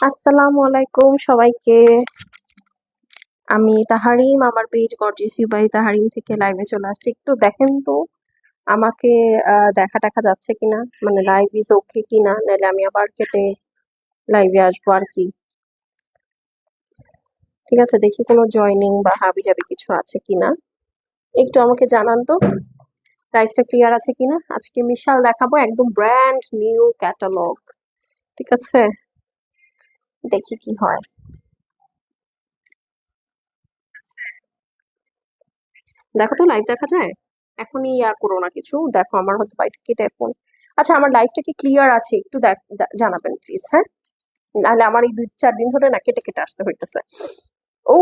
আসসালামু আলাইকুম সবাইকে। আমি তাহারিম, আমার page gorgeous you by Taharim থেকে লাইভে চলে আসছি। একটু দেখেন তো আমাকে দেখা যাচ্ছে কিনা, মানে লাইভ ইজ ওকে কিনা, নাহলে আমি আবার কেটে লাইভে আসবো আর কি। ঠিক আছে, দেখি কোনো জয়নিং বা হাবিজাবি কিছু আছে কিনা, একটু আমাকে জানান তো লাইভটা ক্লিয়ার আছে কিনা। আজকে মিশাল দেখাবো, একদম ব্র্যান্ড নিউ ক্যাটালগ। ঠিক আছে, দেখি কি হয়। দেখো তো লাইভ দেখা যায় এখনই, করো না কিছু, দেখো আমার হয়তো বাইট কেটে ফোন। আচ্ছা, আমার লাইভটা কি ক্লিয়ার আছে একটু জানাবেন প্লিজ, হ্যাঁ? নাহলে আমার এই 2-4 দিন ধরে না কেটে কেটে আসতে হইতেছে। ও,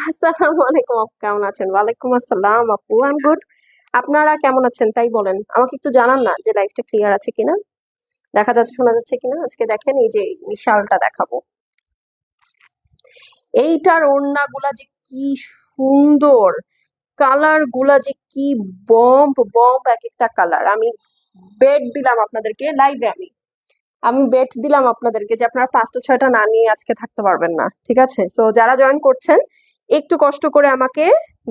আসসালামু আলাইকুম আপু, কেমন আছেন? ওয়ালাইকুম আসসালাম আপু, আই এম গুড। আপনারা কেমন আছেন তাই বলেন, আমাকে একটু জানান না যে লাইভটা ক্লিয়ার আছে কিনা, দেখা যাচ্ছে শোনা যাচ্ছে কিনা। আজকে দেখেন এই যে বিশালটা দেখাবো, এইটার ওড়নাগুলা যে কি সুন্দর, কালার গুলা যে কি বম্ব বম্ব, এক একটা কালার। আমি বেট দিলাম আপনাদেরকে লাইভে, আমি বেট দিলাম আপনাদেরকে যে আপনারা 5টা 6টা না নিয়ে আজকে থাকতে পারবেন না। ঠিক আছে, সো যারা জয়েন করছেন একটু কষ্ট করে আমাকে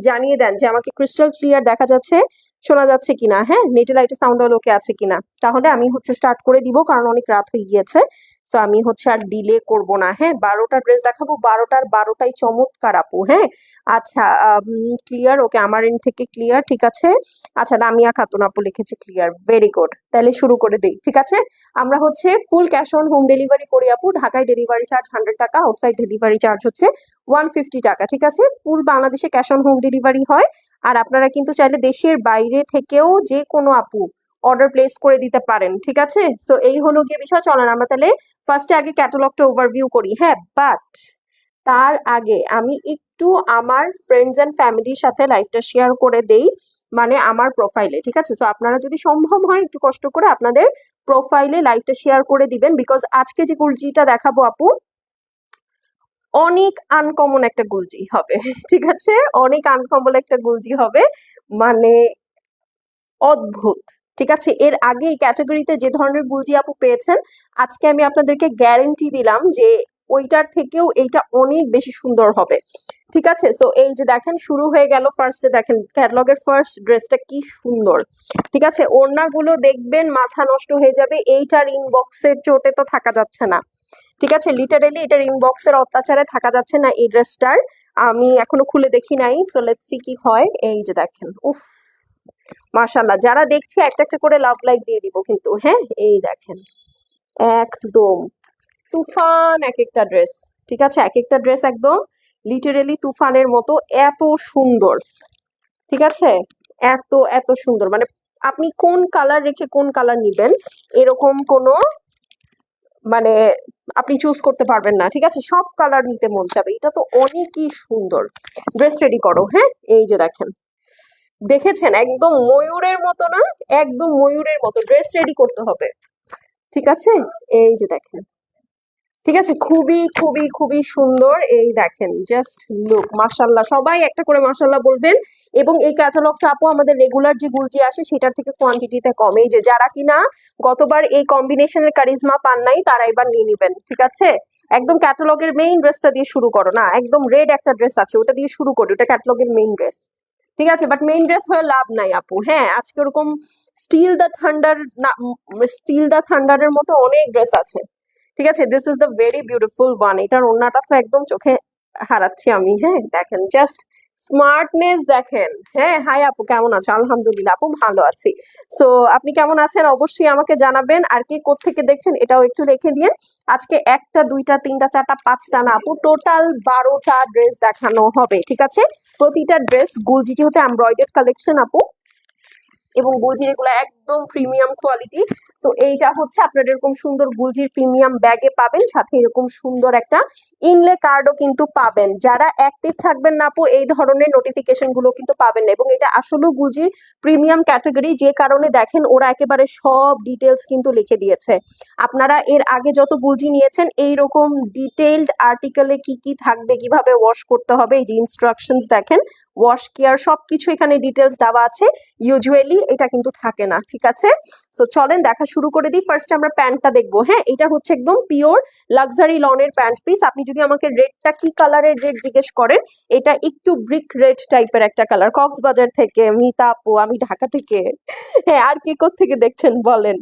জানিয়ে দেন যে আমাকে ক্রিস্টাল ক্লিয়ার দেখা যাচ্ছে, শোনা যাচ্ছে কিনা, হ্যাঁ? নেটে লাইটে সাউন্ড ওকে আছে কিনা, তাহলে আমি স্টার্ট করে দিব, কারণ অনেক রাত হয়ে গিয়েছে। সো আমি আর ডিলে করব না, হ্যাঁ? 12টা ড্রেস দেখাবো, 12টার 12টাই চমৎকার আপু, হ্যাঁ? আচ্ছা, ক্লিয়ার, ওকে, আমার এন্ড থেকে ক্লিয়ার, ঠিক আছে। আচ্ছা, লামিয়া খাতুন আপু লিখেছে ক্লিয়ার, ভেরি গুড, তাহলে শুরু করে দিই। ঠিক আছে, আমরা full cash on home delivery করি আপু। ঢাকায় ডেলিভারি চার্জ 100 টাকা, আউটসাইড ডেলিভারি চার্জ হচ্ছে 150 টাকা। ঠিক আছে, ফুল বাংলাদেশে ক্যাশ অন হোম ডেলিভারি হয়। আর আপনারা কিন্তু চাইলে দেশের বাইরে থেকেও যে কোনো আপু অর্ডার প্লেস করে দিতে পারেন। ঠিক আছে, সো এই হলো গিয়ে বিষয়। চলেন আমরা তাহলে ফার্স্টে আগে ক্যাটালগটা ওভারভিউ করি, হ্যাঁ? বাট তার আগে আমি একটু আমার ফ্রেন্ডস এন্ড ফ্যামিলির সাথে লাইভটা শেয়ার করে দেই, মানে আমার প্রোফাইলে। ঠিক আছে, সো আপনারা যদি সম্ভব হয় একটু কষ্ট করে আপনাদের প্রোফাইলে লাইভটা শেয়ার করে দিবেন, বিকজ আজকে যে গুলজিটা দেখাবো আপু অনেক আনকমন একটা গুলজি হবে। ঠিক আছে, অনেক আনকমন একটা গুলজি হবে, মানে অদ্ভুত। ঠিক আছে, এর আগে এই ক্যাটাগরিতে যে ধরনের গুলজি আপু পেয়েছেন, আজকে আমি আপনাদেরকে গ্যারেন্টি দিলাম যে ওইটার থেকেও এইটা অনেক বেশি সুন্দর হবে। ঠিক আছে, সো এই যে দেখেন শুরু হয়ে গেল। ফার্স্টে দেখেন ক্যাটালগের ফার্স্ট ড্রেসটা কি সুন্দর। ঠিক আছে, ওড়নাগুলো দেখবেন মাথা নষ্ট হয়ে যাবে, এইটার ইনবক্সের চোটে তো থাকা যাচ্ছে না। ঠিক আছে, লিটারেলি এটার ইনবক্সের অত্যাচারে থাকা যাচ্ছে না এই ড্রেসটার। আমি এখনো খুলে দেখি নাই, সো লেটস সি কি হয়। এই যে দেখেন, উফ, মাশাআল্লাহ। যারা দেখছে একটা একটা করে লাভ লাইক দিয়ে দিব কিন্তু, হ্যাঁ? এই দেখেন, একদম তুফান এক একটা ড্রেস। ঠিক আছে, এক একটা ড্রেস একদম লিটারেলি তুফানের মতো, এত সুন্দর। ঠিক আছে, এত এত সুন্দর, মানে আপনি কোন কালার রেখে কোন কালার নিবেন এরকম কোনো, মানে আপনি চুজ করতে পারবেন না। ঠিক আছে, সব কালার নিতে মন চাবে, এটা তো অনেকই সুন্দর। ড্রেস রেডি করো, হ্যাঁ? এই যে দেখেন, দেখেছেন একদম ময়ূরের মতো না, একদম ময়ূরের মতো ড্রেস রেডি করতে হবে। ঠিক আছে, এই যে দেখেন, ঠিক আছে, খুবই খুবই খুবই সুন্দর। এই দেখেন, জাস্ট লুক, মাশাল্লাহ, সবাই একটা করে মাশাল্লাহ বলবেন। এবং এই ক্যাটালগটা আপু আমাদের রেগুলার যে গুলজি আসে সেটার থেকে কোয়ান্টিটিতে কম। এই যে যারা কিনা গতবার এই কম্বিনেশনের কারিজমা পান নাই, তারা এবার নিয়ে নিবেন। ঠিক আছে, একদম ক্যাটালগের মেইন ড্রেসটা দিয়ে শুরু করো না, একদম রেড একটা ড্রেস আছে ওটা দিয়ে শুরু করি, ওটা ক্যাটালগের মেইন ড্রেস। ঠিক আছে, বাট মেইন ড্রেস হয়ে লাভ নাই আপু, হ্যাঁ? আজকে ওরকম স্টিল দ্য থান্ডার না, স্টিল দ্য থান্ডারের মতো অনেক ড্রেস আছে। ঠিক আছে, this is the very beautiful one. এটার ওড়নাটা তো একদম চোখে হারাচ্ছি আমি, হ্যাঁ? দেখেন জাস্ট স্মার্টনেস দেখেন। হ্যাঁ, হাই আপু, কেমন আছো? আলহামদুলিল্লাহ আপু, ভালো আছি। সো আপনি কেমন আছেন অবশ্যই আমাকে জানাবেন, আর কে কোত্থেকে দেখছেন এটাও একটু লিখে দিন। আজকে 1টা 2টা 3টা 4টা 5টা না আপু, টোটাল 12টা ড্রেস দেখানো হবে। ঠিক আছে, প্রতিটা ড্রেস গুলজি যেহেতু এমব্রয়ডার্ড কালেকশন আপু, এবং গুলজির এগুলো একদম প্রিমিয়াম কোয়ালিটি। তো এইটা আপনার এরকম সুন্দর গুলজির প্রিমিয়াম ব্যাগে পাবেন, সাথে এরকম সুন্দর একটা ইনলে কার্ডও কিন্তু পাবেন। যারা অ্যাক্টিভ থাকবেন না আপু এই ধরনের নোটিফিকেশন গুলো কিন্তু পাবেন না, এবং এটা আসলে গুলজির প্রিমিয়াম ক্যাটাগরি, যে কারণে দেখেন ওরা একেবারে সব ডিটেলস কিন্তু লিখে দিয়েছে। আপনারা এর আগে যত গুলজি নিয়েছেন এইরকম ডিটেইলড আর্টিকেলে কি কি থাকবে, কিভাবে ওয়াশ করতে হবে, এই যে ইনস্ট্রাকশনস দেখেন, ওয়াশ কেয়ার সবকিছু এখানে ডিটেলস দেওয়া আছে। ইউজুয়ালি এটা কিন্তু থাকে না। ঠিক ঠিক আছে? সো চলেন দেখা শুরু করে দিই। ফার্স্ট আমরা প্যান্টটা দেখবো। হ্যাঁ, এটা হচ্ছে একদম পিওর লাক্সারি লনের প্যান্ট পিস। আপনি যদি আমাকে রেডটা কি কালারের রেড জিজ্ঞেস করেন, এটা একটু ব্রিক রেড টাইপের একটা কালার। কক্সবাজার থেকে মিতা আপু, আমি ঢাকা থেকে। হ্যাঁ, আর কে থেকে দেখছেন বলেন?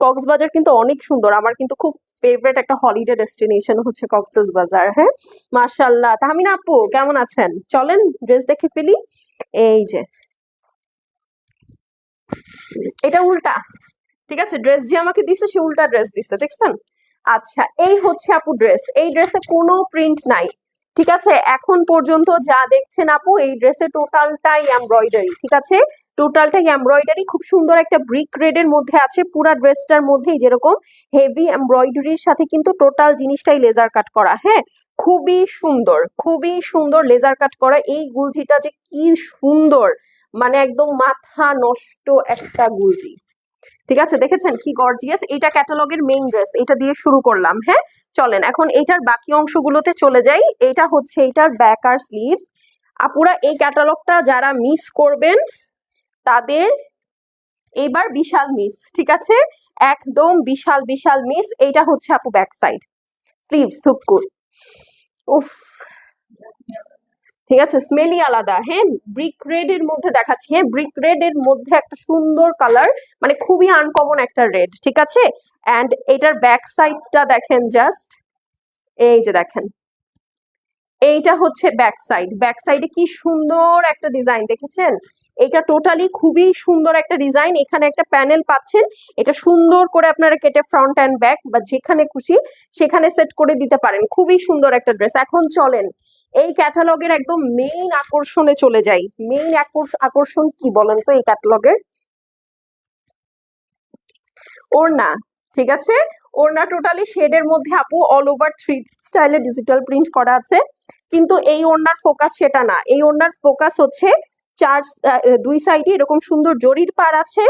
কক্সবাজার কিন্তু অনেক সুন্দর, আমার কিন্তু খুব ফেভারিট একটা হলিডে ডেস্টিনেশন হচ্ছে কক্সবাজার। হ্যাঁ, মাশাআল্লাহ। তাহমিনা আপু কেমন আছেন? চলেন ড্রেস দেখে ফেলি। এই যে এটা উল্টা, ঠিক আছে? ড্রেস যে আমাকে দিছে সে উল্টা ড্রেস দিছে, দেখছেন? আচ্ছা, এই হচ্ছে আপু ড্রেস। এই ড্রেসে কোনো প্রিন্ট নাই, ঠিক আছে? এখন পর্যন্ত যা দেখছেন আপু, এই ড্রেসে টোটালটাই এমব্রয়ডারি, ঠিক আছে? টোটালটাই এমব্রয়ডারি। খুব সুন্দর একটা ব্রিক রেডের মধ্যে আছে। পুরা ড্রেসটার মধ্যেই যেরকম হেভি এমব্রয়ডারির সাথে কিন্তু টোটাল জিনিসটাই লেজার কাট করা। হ্যাঁ, খুবই সুন্দর, খুবই সুন্দর লেজার কাট করা। এই গুলজিটা যে কি সুন্দর, মানে একদম মাথা নষ্ট একটা গুলজি, ঠিক আছে? দেখেছেন কি গর্জিয়াস? এটা ক্যাটালগের মেইন ড্রেস, এটা দিয়ে শুরু করলাম। হ্যাঁ, চলেন এখন এইটার বাকি অংশগুলোতে চলে যাই। এটা হচ্ছে এইটার ব্যাক আর স্লিভস। আপুরা এই ক্যাটালগটা যারা মিস করবেন তাদের এবার বিশাল মিস, ঠিক আছে? একদম বিশাল বিশাল মিস। এইটা হচ্ছে আপু ব্যাক সাইড, স্লিভস থুকুর। উফ, ঠিক আছে, স্মেলই আলাদা। হ্যাঁ, ব্রিক রেড এর মধ্যে দেখাচ্ছি। হ্যাঁ, ব্রিক রেড এর মধ্যে একটা সুন্দর কালার, মানে খুবই আনকমন একটা রেড, ঠিক আছে? এন্ড এটার ব্যাক সাইডটা দেখেন জাস্ট, এই যে দেখেন, এইটা হচ্ছে ব্যাক সাইড। ব্যাক সাইডে কি সুন্দর একটা ডিজাইন, দেখেছেন? এটা টোটালি খুবই সুন্দর একটা ডিজাইন। এখানে একটা প্যানেল পাচ্ছেন, এটা সুন্দর করে আপনারা কেটে ফ্রন্ট অ্যান্ড ব্যাক বা যেখানে খুশি সেখানে সেট করে দিতে পারেন। খুবই সুন্দর একটা ড্রেস। এখন চলেন এই ক্যাটালগের একদম মেইন আকর্ষণে চলে যাই। মেইন আকর্ষণ কি বলেন তো এই ক্যাটালগের? ওড়না, ঠিক আছে? ওড়না টোটালি শেডের মধ্যে আপু অল ওভার থ্রি স্টাইলে ডিজিটাল প্রিন্ট করা আছে। কিন্তু এই ওড়নার ফোকাস সেটা না। এই ওড়নার ফোকাস হচ্ছে চার দুই সাইডে এরকম সুন্দর জরির পার আছে।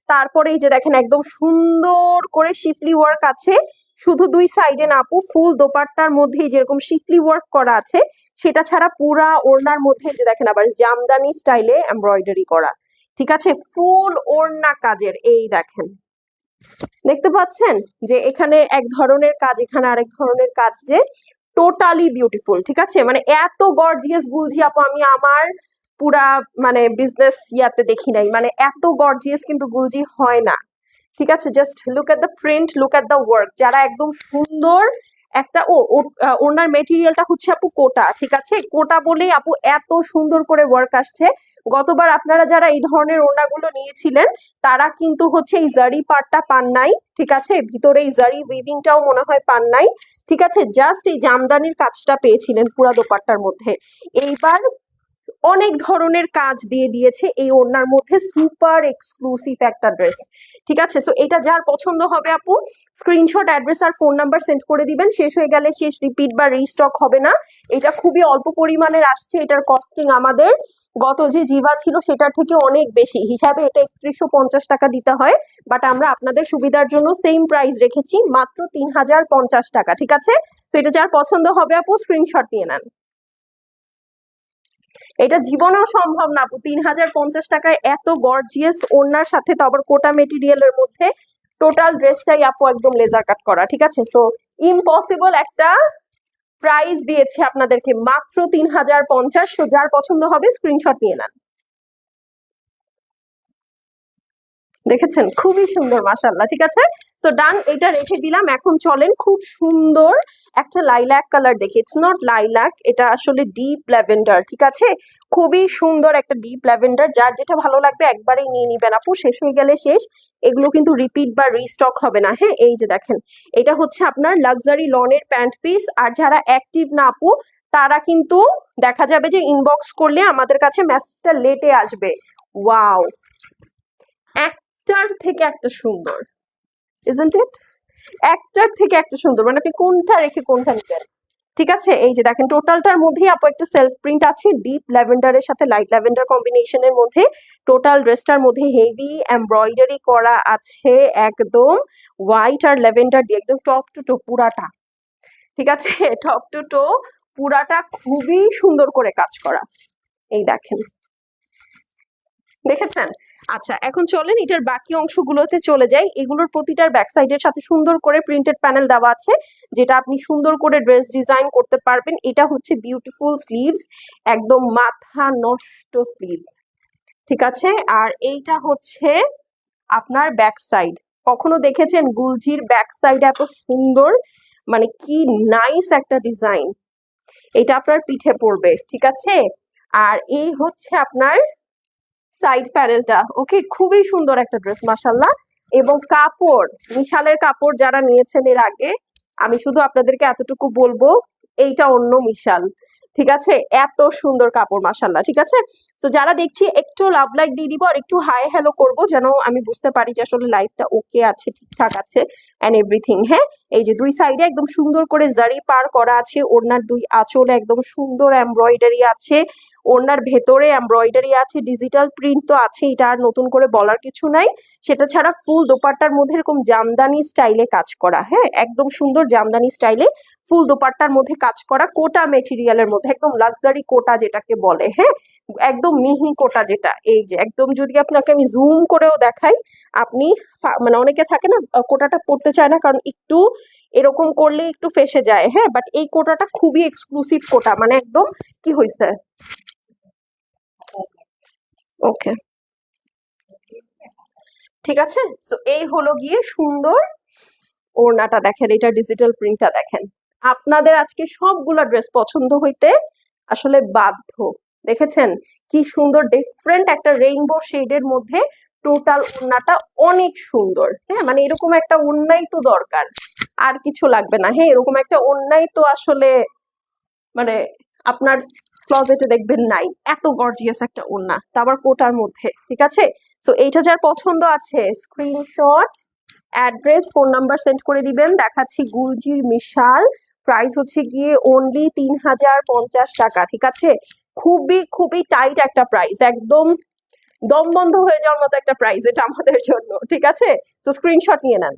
তারপরে এই যে দেখেন একদম সুন্দর করে শিফলি ওয়ার্ক আছে। শুধু দুই সাইডে না আপু, ফুল দোপাট্টার মধ্যে যেরকম শিফলি ওয়ার্ক করা আছে, সেটা ছাড়া পুরা ওড়নার মধ্যে যে দেখেন আবার জামদানি স্টাইলে এমব্রয়ডারি করা, ঠিক আছে? ফুল ওড়না কাজের। এই দেখেন, দেখতে পাচ্ছেন যে এখানে এক ধরনের কাজ, এখানে আরেক ধরনের কাজ, যে টোটালি বিউটিফুল, ঠিক আছে? মানে এত গর্জিয়াস গুলজি আপু আমি আমার পুরা মানে বিজনেস ইয়াতে দেখি নাই। মানে এত গর্জিয়াস কিন্তু গুলজি হয় না, ঠিক আছে? Just look at the print, look at the work. যারা একদম সুন্দর একটা ওনার মেটেরিয়ালটা হচ্ছে আপু কোটা, ঠিক আছে? কোটা বলেই আপু এত সুন্দর করে ওয়ার্ক আসছে। গতবার আপনারা যারা এই ধরনের ওড়নাগুলো নিয়েছিলেন তারা কিন্তু হচ্ছে এই জারি পার্টটা পান নাই, ঠিক আছে? ভিতরে এই জারি উইভিংটাও মনে হয় পান নাই, ঠিক আছে? জাস্ট এই জামদানির কাজটা পেয়েছিলেন পুরা দোপাট্টার মধ্যে। এইবার অনেক ধরনের কাজ দিয়ে দিয়েছে এই ওড়নার মধ্যে। সুপার এক্সক্লুসিভ একটা ড্রেস, ঠিক আছে? সো এটা যার পছন্দ হবে আপু স্ক্রিনশট, অ্যাড্রেস আর ফোন নাম্বার সেন্ড করে দিবেন। শেষ হয়ে গেলে শেষ, রিপিট বা রিস্টক হবে না। এটা খুবই অল্প পরিমাণের আসছে। এটার কস্টিং আমাদের গত যে জিভা ছিল সেটার থেকে অনেক বেশি, হিসাবে এটা ৩১৫০ টাকা দিতে হয়। বাট আমরা আপনাদের সুবিধার জন্য সেম প্রাইস রেখেছি, মাত্র ৩০৫০ টাকা, ঠিক আছে? সো এটা যার পছন্দ হবে আপু স্ক্রিনশট নিয়ে নেন। এটা জীবনেও সম্ভব না আপু ৩০৫০ টাকায় এত গর্জিয়াস ওড়নার সাথে, তো আবার কোটা মেটেরিয়ালের মধ্যে টোটাল ড্রেসটাই আপু একদম লেজার কাট করা, ঠিক আছে? সো ইম্পসিবল একটা প্রাইস দিয়েছে আপনাদেরকে, মাত্র ৩০৫০। তো যার পছন্দ হবে স্ক্রিনশট নিয়ে নেন। দেখেছেন খুবই সুন্দর, মাশাআল্লাহ, ঠিক আছে? সো ডান, এটা রেখে দিলাম। এখন চলেন খুব সুন্দর একটা লাইল্যাক কালার দেখি। ইটস নট লাইল্যাক, এটা আসলে ডিপ ল্যাভেন্ডার, ঠিক আছে? খুবই সুন্দর একটা ডিপ ল্যাভেন্ডার। যার যেটা ভালো লাগবে একবারেই নিয়ে নিবেন আপু, শেষ হয়ে গেলে শেষ। এগুলো কিন্তু রিপিট বা রিস্টক হবে না। হ্যাঁ, এই যে দেখেন, এটা হচ্ছে আপনার লাক্সারি লনের প্যান্ট পিস। আর যারা অ্যাক্টিভ না আপু তারা কিন্তু দেখা যাবে যে ইনবক্স করলে আমাদের কাছে মেসেজটা লেটে আসবে। ওয়াও, একটার থেকে একটা সুন্দর, ইজন্ট ইট? একটার থেকে একটা সুন্দর, মানে আপনি কোনটা রেখে কোনটা নিবেন, ঠিক আছে? এই যে দেখেন টোটালটার মধ্যেই আপু একটা সেলফ প্রিন্ট আছে ডিপ ল্যাভেন্ডারের সাথে লাইট ল্যাভেন্ডার কম্বিনেশনের মধ্যে। টোটাল ড্রেসটার মধ্যে হেভি এমব্রয়ডারি করা আছে, একদম হোয়াইট আর ল্যাভেন্ডার দিয়ে, একদম টপ টু টো পুরাটা, ঠিক আছে? টপ টু টো পুরাটা খুবই সুন্দর করে কাজ করা। এই দেখেন, দেখেছেন? আচ্ছা, এখন চলেন এটার বাকি অংশগুলোতে চলে যাই। এগুলোর প্রতিটার ব্যাক সাইডের সাথে সুন্দর করে প্রিন্টেড প্যানেল দেওয়া আছে, যেটা আপনি সুন্দর করে ড্রেস ডিজাইন করতে পারবেন। এটা হচ্ছে বিউটিফুল স্লিভস, একদম মাথা নষ্ট স্লিভস, ঠিক আছে। আর এইটা হচ্ছে আপনার ব্যাক সাইড। কখনো দেখেছেন গুলজির ব্যাক সাইড এত সুন্দর? মানে কি নাইস একটা ডিজাইন। এটা আপনার পিঠে পড়বে, ঠিক আছে। আর এই হচ্ছে আপনার সাইড প্যানেলটা। ওকে, খুবই সুন্দর একটা ড্রেস মাশাল্লাহ। এবং কাপড়, মিশালের কাপড় যারা নিয়েছেন এর আগে, আমি শুধু আপনাদেরকে এতটুকু বলবো, এইটা অন্য মিশাল, ঠিক আছে। এত সুন্দর কাপড় মাশাল্লাহ, ঠিক আছে। তো যারা দেখছি একটু লাভ লাইক দিয়ে দিব আর একটু হাই হ্যালো করব, যেন আমি বুঝতে পারি যে আসলে লাইফটা ওকে আছে, ঠিকঠাক আছে এন্ড এভরিথিং। হ্যাঁ, এই যে দুই সাইডে একদম সুন্দর করে জারি পার করা আছে, ওড়নার দুই আঁচলে একদম সুন্দর এমব্রয়ডারি আছে, ওড়নার ভেতরে এমব্রয়ডারি আছে, ডিজিটাল প্রিন্ট তো আছে, এটা আর নতুন করে বলার কিছু নাই। সেটা ছাড়া ফুল দোপাট্টার মধ্যে এরকম জামদানি স্টাইলে কাজ করা, হ্যাঁ একদম সুন্দর জামদানি স্টাইলে ফুল দোপাট্টার মধ্যে কাজ করা, কোটা মেটেরিয়ালের মধ্যে, একদম লাক্সারি কোটা যেটাকে বলে, হ্যাঁ একদম মিহি কোটা যেটা। এই যে একদম, যদি আপনাকে আমি জুম করেও দেখাই, আপনি মানে অনেকে থাকে না কোটাটা পড়তে চায় না কারণ একটু এরকম করলে একটু ফেসে যায়, হ্যাঁ বাট এই কোটাটা খুবই এক্সক্লুসিভ কোটা, মানে একদম কি হয়েছে। ওকে, ঠিক আছে। সো এই হলো গিয়ে সুন্দর ওড়নাটা, দেখেন এটা ডিজিটাল প্রিন্টটা দেখেন। আপনাদের আজকে সবগুলা ড্রেস পছন্দ হইতে আসলে বাধ্য। দেখেছেন কি সুন্দর ডিফারেন্ট একটা রেইনবো শেডের মধ্যে টোটাল ওড়নাটা, অনেক সুন্দর। হ্যাঁ মানে এরকম একটা ওড়নাই তো দরকার, আর কিছু লাগবে না। হ্যাঁ এরকম একটা ওড়নাই তো আসলে মানে আপনার ক্লজেটে দেখবেন নাই, এত গর্জিয়াস একটা ওড়না, তা আবার কোটার মধ্যে, ঠিক আছে। সো এইটা যার পছন্দ আছে screenshot, address, phone number send করে দিবেন। দেখাচ্ছি গুলজির মিশাল, প্রাইস হচ্ছে গিয়ে অনলি 3050 টাকা, ঠিক আছে। খুবই খুবই টাইট একটা প্রাইস, একদম দম বন্ধ হয়ে যাওয়ার মতো একটা প্রাইস এটা আমাদের জন্য, ঠিক আছে। তো স্ক্রিনশট নিয়ে নেন,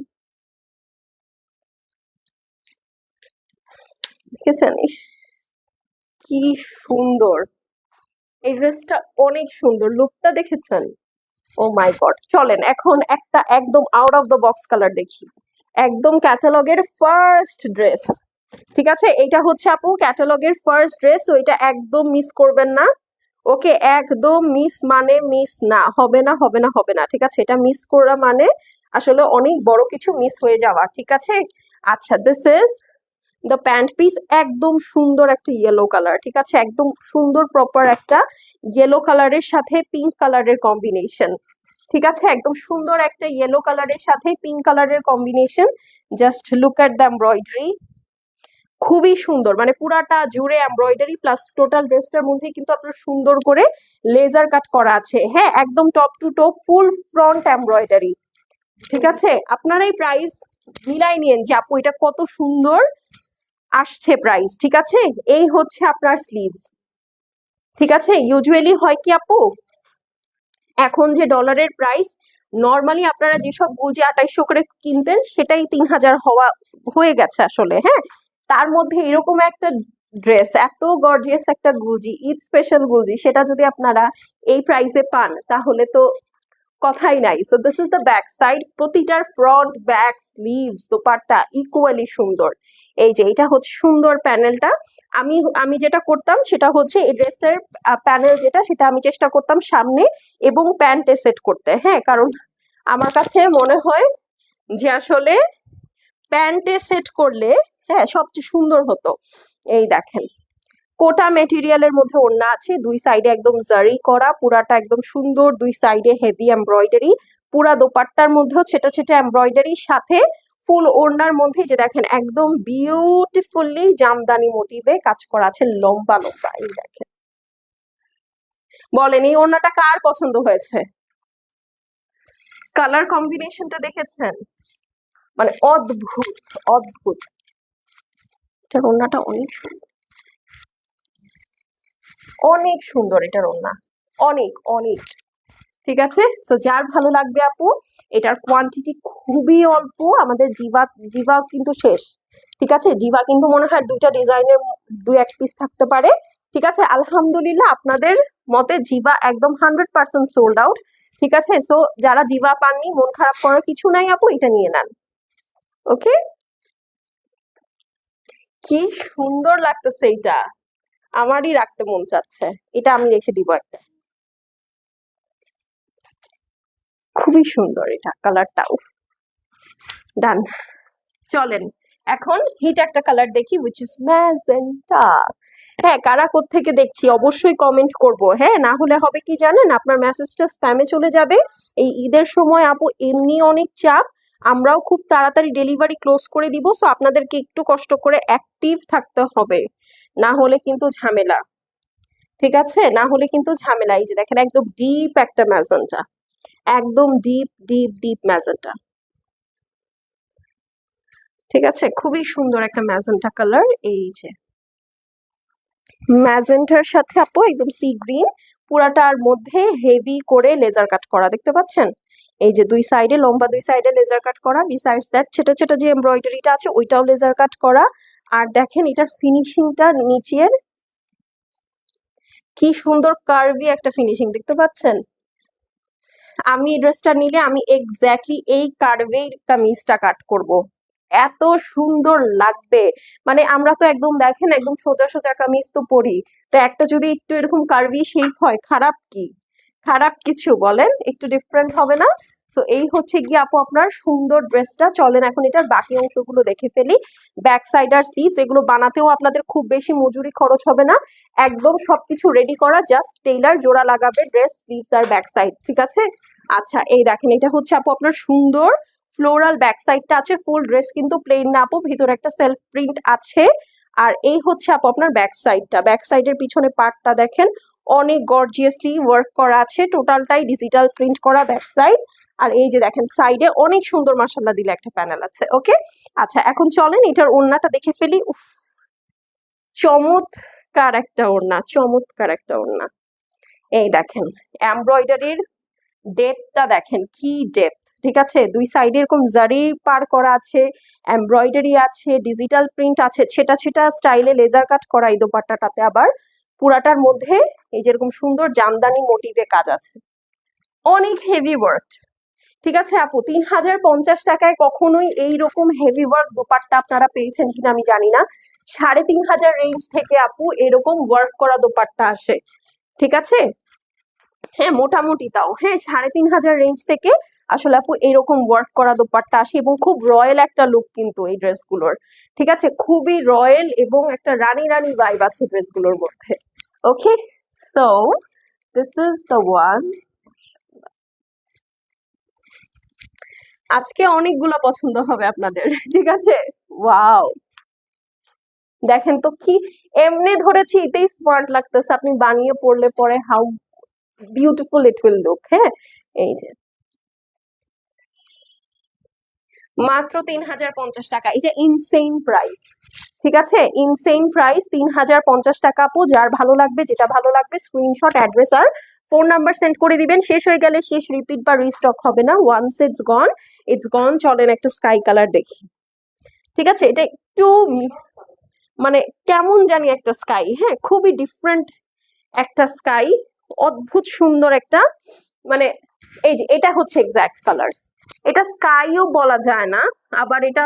দেখেছেন? ইস কি সুন্দর, এই ড্রেসটা অনেক সুন্দর, লুকটা দেখেছেন? ও মাই গড। চলেন এখন একটা একদম out of the box colour দেখি, একদম ক্যাটালগের ফার্স্ট ড্রেস, ঠিক আছে। এটা হচ্ছে আপু ক্যাটালগের ফার্স্ট ড্রেস, তো এটা একদম মিস করবেন না। ওকে, একদম মিস মানে মিস না, হবে না হবে না হবে না, ঠিক আছে। এটা মিস করা মানে আসলে অনেক বড় কিছু মিস হয়ে যাওয়া, ঠিক আছে। আচ্ছা, this is the pant piece, একদম সুন্দর একটা ইয়েলো কালার, ঠিক আছে, একদম সুন্দর প্রপার একটা ইয়েলো কালারের সাথে পিঙ্ক কালারের কম্বিনেশন, ঠিক আছে, একদম সুন্দর একটা ইয়েলো কালারের সাথে পিঙ্ক কালারের combination. Just look at the embroidery, খুবই সুন্দর, মানে পুরাটা জুড়ে এমব্রয়ডারি প্লাস টোটাল ড্রেসটার মধ্যে কিন্তু আপনার সুন্দর করে লেজার কাট করা আছে, হ্যাঁ একদম top to top full front embroidery, ঠিক আছে। আপনারা এই প্রাইস মিলাই নিয়েন যে আপু এটা কত সুন্দর আসছে প্রাইস, ঠিক আছে। এই হচ্ছে আপনার স্লিভস, ঠিক আছে। ইউজুয়ালি হয় কি আপু, এখন যে ডলারের প্রাইস, নর্মালি আপনারা যেসব গুজি 2800 করে কিনতেন সেটাই 3000 হয়ে গেছে আসলে, হ্যাঁ। তার মধ্যে এরকম একটা ড্রেস, এত গর্জিয়াস একটা গুজি, ঈদ স্পেশাল গুজি, সেটা যদি আপনারা এই প্রাইসে পান তাহলে তো কথাই নাই। So this is the back side, প্রতিটার front back sleeves dupatta equally সুন্দর। এই যে এটা হচ্ছে সুন্দর প্যানেলটা। আমি আমি যেটা করতাম সেটা হচ্ছে এই ড্রেসের প্যানেল যেটা, সেটা আমি চেষ্টা করতাম সামনে এবং প্যান্টে সেট করতে, হ্যাঁ কারণ আমার কাছে মনে হয় যে আসলে প্যান্টে সেট করলে হ্যাঁ সবচেয়ে সুন্দর হতো। এই দেখেন কোটা মেটেরিয়ালের মধ্যে ওড়না আছে, দুই সাইডে একদম জারি করা, পুরাটা একদম সুন্দর, দুই সাইডে হেভি এমব্রয়ডারি, পুরা দোপাট্টার মধ্যেও ছেটা ছেটা এমব্রয়ডারি, সাথে ফুল ওড়নার মধ্যে যে দেখেন একদম বিউটিফুলি জামদানি মোটিভে কাজ করা আছে, লম্বা লম্বা। এই দেখেন, বলেন এই ওড়নাটা কার পছন্দ হয়েছে? কালার কম্বিনেশনটা দেখেছেন? মানে অদ্ভুত, অদ্ভুত। এটার ওড়নাটা অনেক সুন্দর, অনেক সুন্দর এটার ওড়না, অনেক অনেক, ঠিক আছে। সো যার ভালো লাগবে আপু, এটার কোয়ান্টিটি খুবই অল্প, আমাদের জিভা জিভা কিন্তু শেষ, ঠিক আছে। জিভা কিন্তু মনে হয় দুইটা ডিজাইনের দুই এক পিস থাকতে পারে, ঠিক আছে। আলহামদুলিল্লাহ আপনাদের মতে জিভা একদম 100% সোল্ড আউট, ঠিক আছে, সো যারা জিভা পাননি মন খারাপ করার কিছু নাই আপু, এটা নিয়ে নেন। ওকে, কি সুন্দর লাগতেছে এটা, আমারই রাখতে মন চাচ্ছে। এটা আমি রেখে দিব একটা, খুবই সুন্দর এটা কালারটাও। ডান, চলেন এখন হিট একটা কালার দেখি, উইচ ইজ ম্যাজেন্টা। হ্যাঁ, কারা কোত্থেকে দেখছি অবশ্যই কমেন্ট করব। হ্যাঁ, না হলে হবে কি জানেন, আপনার মেসেজটা স্প্যামে চলে যাবে। এই ঈদের সময় আপু এমনি অনেক চাপ, আমরাও খুব তাড়াতাড়ি ডেলিভারি ক্লোজ করে দিব, সো আপনাদেরকে একটু কষ্ট করে অ্যাক্টিভ থাকতে হবে, না হলে কিন্তু ঝামেলা। ঠিক আছে, না হলে কিন্তু ঝামেলা। এই যে দেখেন একদম ডিপ একটা ম্যাজেন্টা, একদম ডিপ ডিপ ডিপ ম্যাজেন্টা। ঠিক আছে, খুবই সুন্দর একটা ম্যাজেন্টা কালার। এই যে ম্যাজেন্টার সাথে আপু একদম সি গ্রিন, পুরাটার মধ্যে হেভি করে লেজার কাট করা, দেখতে পাচ্ছেন? এই যে দুই সাইডে লম্বা, দুই সাইডে লেজার কাট করা, বিসাইডস দ্যাট ছোট ছোট যে এমব্রয়ডারিটা আছে ওইটাও লেজার কাট করা। আর দেখেন এটার ফিনিশিংটা নিচের, কি সুন্দর কার্ভি একটা ফিনিশিং, দেখতে পাচ্ছেন? আমি এই ড্রেসটা নিলে আমি এক্স্যাক্টলি এই কার্ভের কামিজটা কাট করব, এত সুন্দর লাগবে। মানে আমরা তো একদম দেখেন একদম সোজা সোজা কামিজ তো পরি, তো একটা যদি একটু এরকম কার্ভি শেপ হয়, খারাপ কি? খারাপ কিছু বলেন, একটু ডিফারেন্ট হবে না? তো এই হচ্ছে গিয়ে আপু আপনার সুন্দর ড্রেসটা। চলেন এখন এটার বাকি অংশগুলো দেখে ফেলি। ব্যাক সাইড আর স্লিভস এগুলো বানাতেও আপনাদের খুব বেশি মজুরি খরচ হবে না, একদম সবকিছু রেডি করা, জাস্ট টেইলার জোড়া লাগাবে ড্রেস, স্লিভস আর ব্যাক সাইড। ঠিক আছে, আচ্ছা এই দেখেন এটা হচ্ছে আপু আপনার সুন্দর ফ্লোরাল ব্যাক সাইডটা আছে, ফুল ড্রেস কিন্তু প্লেন না আপু, ভিতরে একটা সেলফ প্রিন্ট আছে। আর এই হচ্ছে আপু আপনার ব্যাক সাইডটা, ব্যাক সাইডের পিছনে পার্টটা দেখেন অনেক গর্জিয়াসলি ওয়ার্ক করা আছে, টোটালটাই ডিজিটাল প্রিন্ট করা ব্যাক সাইড। আর এই যে দেখেন সাইডে অনেক সুন্দর মাশাআল্লাহ দিলে একটা প্যানেল আছে। ওকে, আচ্ছা এখন চলেন এটার ওড়নাটা দেখে ফেলি। উফ, চমৎকার একটা ওড়না, চমৎকার একটা ওড়না। এই দেখেন এমব্রয়ডারির ডেপথটা দেখেন, কি ডেপথ। ঠিক আছে, দুই সাইডে এরকম জারি পার করা আছে, এমব্রয়ডারি আছে, ডিজিটাল প্রিন্ট আছে, ছেটা ছেটা স্টাইলে লেজার কাট করা এই দোপাট্টাটাতে। আবার পুরাটার মধ্যে এই যেরকম সুন্দর জামদানি মোটিভে কাজ আছে, অনেক হেভি ওয়ার্ক। ঠিক আছে আপু, 3050 টাকায় কখনোই এইরকম হেভি ওয়ার্ক দোপাট্টা আপনারা পেয়েছেন কিনা আমি জানি না। 3500 রেঞ্জ থেকে আপু এরকম ওয়ার্ক করা দোপাট্টা আসে। ঠিক আছে, হ্যাঁ মোটামুটি তাও, হ্যাঁ 3500 রেঞ্জ থেকে আসলে আপু এরকম ওয়ার্ক করা দোপাট্টা আসে, এবং খুব রয়্যাল একটা লুক কিন্তু এই ড্রেসগুলোর। ঠিক আছে, খুবই রয়্যাল এবং একটা রানী রানী ভাইব আছে ড্রেসগুলোর মধ্যে। Okay, so this is the one. আজকে অনেকগুলো পছন্দ হবে আপনাদের। ঠিক আছে, ওয়াও, দেখেন তো কি, এমনি ধরেছি এতেই স্মার্ট লাগতেছে, আপনি বানিয়ে পড়লে পরে how beautiful it will look. হ্যাঁ, এই যে মাত্র 3050 টাকা, এটা ইনসেইন প্রাইস। ঠিক আছে, ইনসেইন প্রাইস 3050 টাকা আপু। যার ভালো লাগবে, যেটা ভালো লাগবে স্ক্রিনশট, অ্যাড্রেস আর ফোন নাম্বার সেন্ড করে দিবেন। শেষ হয়ে গেলে শেষ, রিপিট বা রিস্টক হবে না, ওয়ান্স ইটস গন ইটস গন। চলেন একটা স্কাই কালার দেখি। ঠিক আছে, এটা একটু মানে কেমন জানি একটা স্কাই, হ্যাঁ খুবই ডিফারেন্ট একটা স্কাই, অদ্ভুত সুন্দর একটা, মানে এই যে এটা হচ্ছে এক্সাক্ট কালার। এটা স্কাইও বলা যায় না, আবার এটা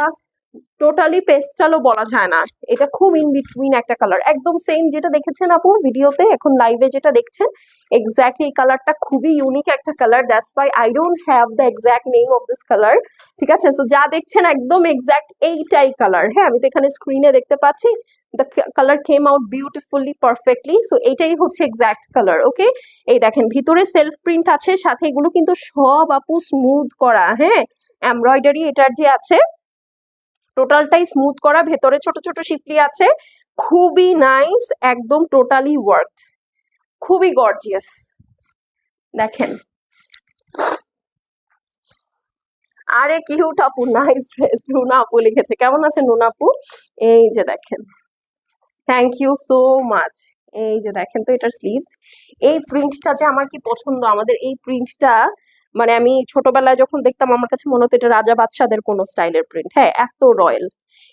টোটালি পেস্টালও বলা যায় না, এটা খুব ইন বিটুইন একটা কালার, একদম সেম যেটা দেখেছেন আপু ভিডিওতে, এখন লাইভে যেটা দেখছেন এক্স্যাক্টলি এই কালারটা খুবই ইউনিক একটা colour. That's why I don't have the exact name of this colour. ঠিক আছে, সো যা দেখছেন একদম এক্স্যাক্ট এইটাই কালার। হ্যাঁ, আমি তো এখানে স্ক্রিনে দেখতে পাচ্ছি, the colour came out beautifully perfectly, so এটাই হচ্ছে এক্স্যাক্ট কালার। ওকে, এই দেখেন ভিতরে সেলফ প্রিন্ট আছে, সাথে এগুলো কিন্তু সব আপু স্মুথ করা। হ্যাঁ, এমব্রয়ডারি এটার যে আছে টোটালটাই স্মুথ করা, ভেতরে ছোট ছোট শিফলি আছে, খুবই নাইস, একদম টোটালি ওয়ার্ক, খুবই গর্জিয়াস। দেখেন, আরে কিউট আপু, নাইস ড্রেস, রুনা আপু লিখেছে। কেমন আছেন রুনা আপু? এই যে দেখেন, থ্যাংক ইউ সো মাচ। এই যে দেখেন তো এটার স্লিভস, এই প্রিন্টটা যে আমার কি পছন্দ, আমাদের এই প্রিন্টটা মানে আমি ছোটবেলায় যখন দেখতাম আমার কাছে মনে হতো এটা রাজা বাদশাদের কোন স্টাইলের প্রিন্ট। হ্যাঁ, এত রয়্যাল।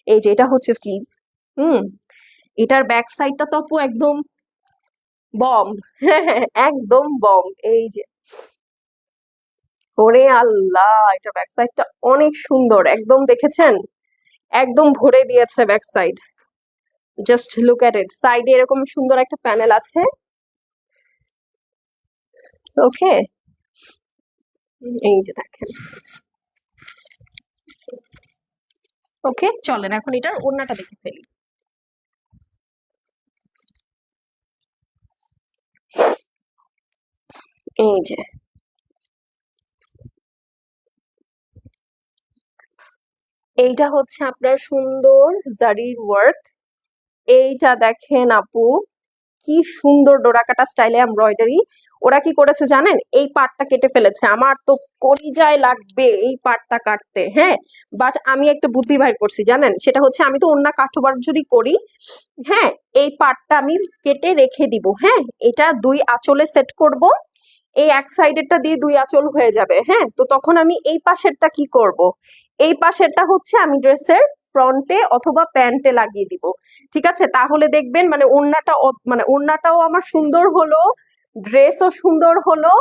এই যে এটা হচ্ছে স্লিভস। হুম, এটার ব্যাক সাইডটা তো আপু একদম বম। হ্যাঁ, একদম বম। এই যে ওরে আল্লাহ, এটা ব্যাক সাইডটা অনেক সুন্দর, একদম দেখেছেন, একদম ভরে দিয়েছে back side. Just look at it, সাইডে এরকম সুন্দর একটা প্যানেল আছে। ওকে, এই যে দেখেন। ওকে, চলেন এখন এটার ওড়নাটা দেখে ফেলি। এই যে এইটা হচ্ছে আপনার সুন্দর জারির ওয়ার্ক। এইটা দেখেন আপু, কি সুন্দর ডোরাকাটা স্টাইলে এমব্রয়ডারি। ওরা কি করেছে জানেন, এই পার্টটা কেটে ফেলেছে। আমার তো কলিজায় লাগবে এই পার্টটা কাটতে, হ্যাঁ, বাট আমি একটা বুদ্ধি বাইর করছি জানেন, সেটা হচ্ছে আমি তো অন্য কাঠোবার যদি করি, হ্যাঁ, এই পার্টটা আমি কেটে রেখে দিব, হ্যাঁ, এটা দুই আঁচলে সেট করব, এই এক সাইডেরটা দিয়ে দুই আঁচল হয়ে যাবে, হ্যাঁ। তো তখন আমি এই পাশেরটা কি করব, এই পাশেরটা হচ্ছে আমি ড্রেসের ফ্রন্টে অথবা প্যান্টে লাগিয়ে দিব, ঠিক আছে। তাহলে দেখবেন মানে ওড়নাটা মানে ওড়নাটাও আমার সুন্দর হলো, ড্রেসও সুন্দর হলো,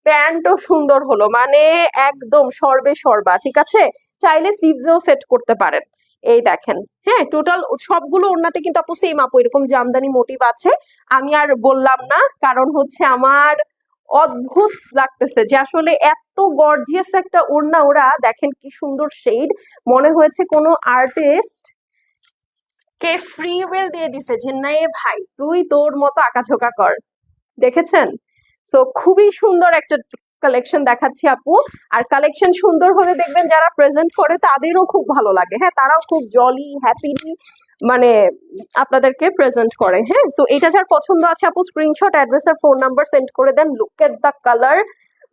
প্যান্টও সুন্দর হলো, মানে একদম সর্বে সর্বা, ঠিক আছে। চাইলে স্লিভসেও সেট করতে পারেন। এই দেখেন, হ্যাঁ, টোটাল সবগুলো ওড়নাতে কিন্তু আপু সেম আপু এরকম জামদানি মোটিভ আছে। আমি আর বললাম না, কারণ হচ্ছে আমার অদ্ভুত লাগতেছে যে আসলে এত গর্জিয়াস একটা ওড়না, ওরা দেখেন কি সুন্দর শেড, মনে হয়েছে কোনো আর্টিস্ট কে ফ্রি উইল দিয়ে দিছে যে নে ভাই তুই তোর মতো আঁকাঝোঁকা কর, দেখেছেন। সো খুবই সুন্দর একটা কালেকশন দেখাচ্ছি আপু। আর কালেকশন সুন্দর হলে দেখবেন যারা প্রেজেন্ট করে তাদেরও খুব ভালো লাগে, হ্যাঁ, তারাও খুব জলি হ্যাপিলি মানে আপনাদেরকে প্রেজেন্ট করে, হ্যাঁ। সো এটা যার পছন্দ আছে আপু স্ক্রিনশট, অ্যাড্রেস আর ফোন নাম্বার সেন্ড করে দেন। লুক এট দ্য কালার,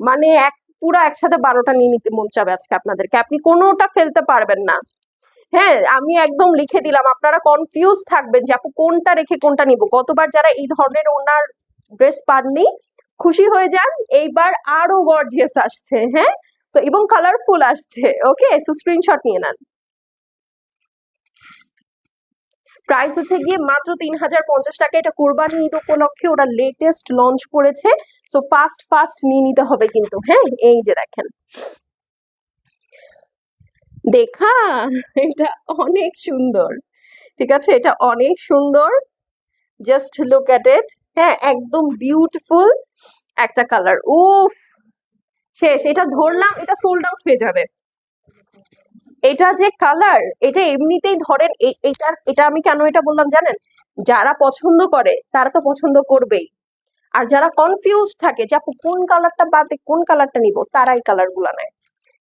মানে এক পুরো একসাথে 12টা নিয়ে নিতে মন চাবে আজকে আপনাদেরকে, আপনি কোনোটা ফেলতে পারবেন না। হ্যাঁ, আমি একদম লিখে দিলাম, আপনারা কনফিউজ থাকবেন যে আপু কোনটা রেখে কোনটা নিব। গতবার যারা এই ধরনের ওনার ড্রেস পাননি খুশি হয়ে যান, এইবার আরো গর্জিয়াস আসছে, হ্যাঁ, তো এবং কালারফুল আসছে। ওকে, সো স্ক্রিনশট নিয়ে নেন। প্রাইস হচ্ছে গিয়ে মাত্র 3050 টাকা। এটা কোরবানি ঈদ উপলক্ষে ওরা লেটেস্ট লঞ্চ করেছে, সো ফাস্ট ফাস্ট নিয়ে নিতে হবে কিন্তু, হ্যাঁ। এই যে দেখেন, দেখা, এটা অনেক সুন্দর, ঠিক আছে, এটা অনেক সুন্দর, জাস্ট লুক এট ইট। হ্যাঁ, একদম বিউটিফুল একটা কালার। উফ, শেষ, এটা ধরলাম এটা সোল্ড আউট হয়ে যাবে। এটা যে কালার, এটা এমনিতেই ধরেন এটা আমি কেন এটা বললাম জানেন, যারা পছন্দ করে তারা তো পছন্দ করবেই, আর যারা কনফিউজ থাকে যে আপু কোন কালারটা বাদে কোন কালারটা নিব, তারা এই কালার গুলা নেয়,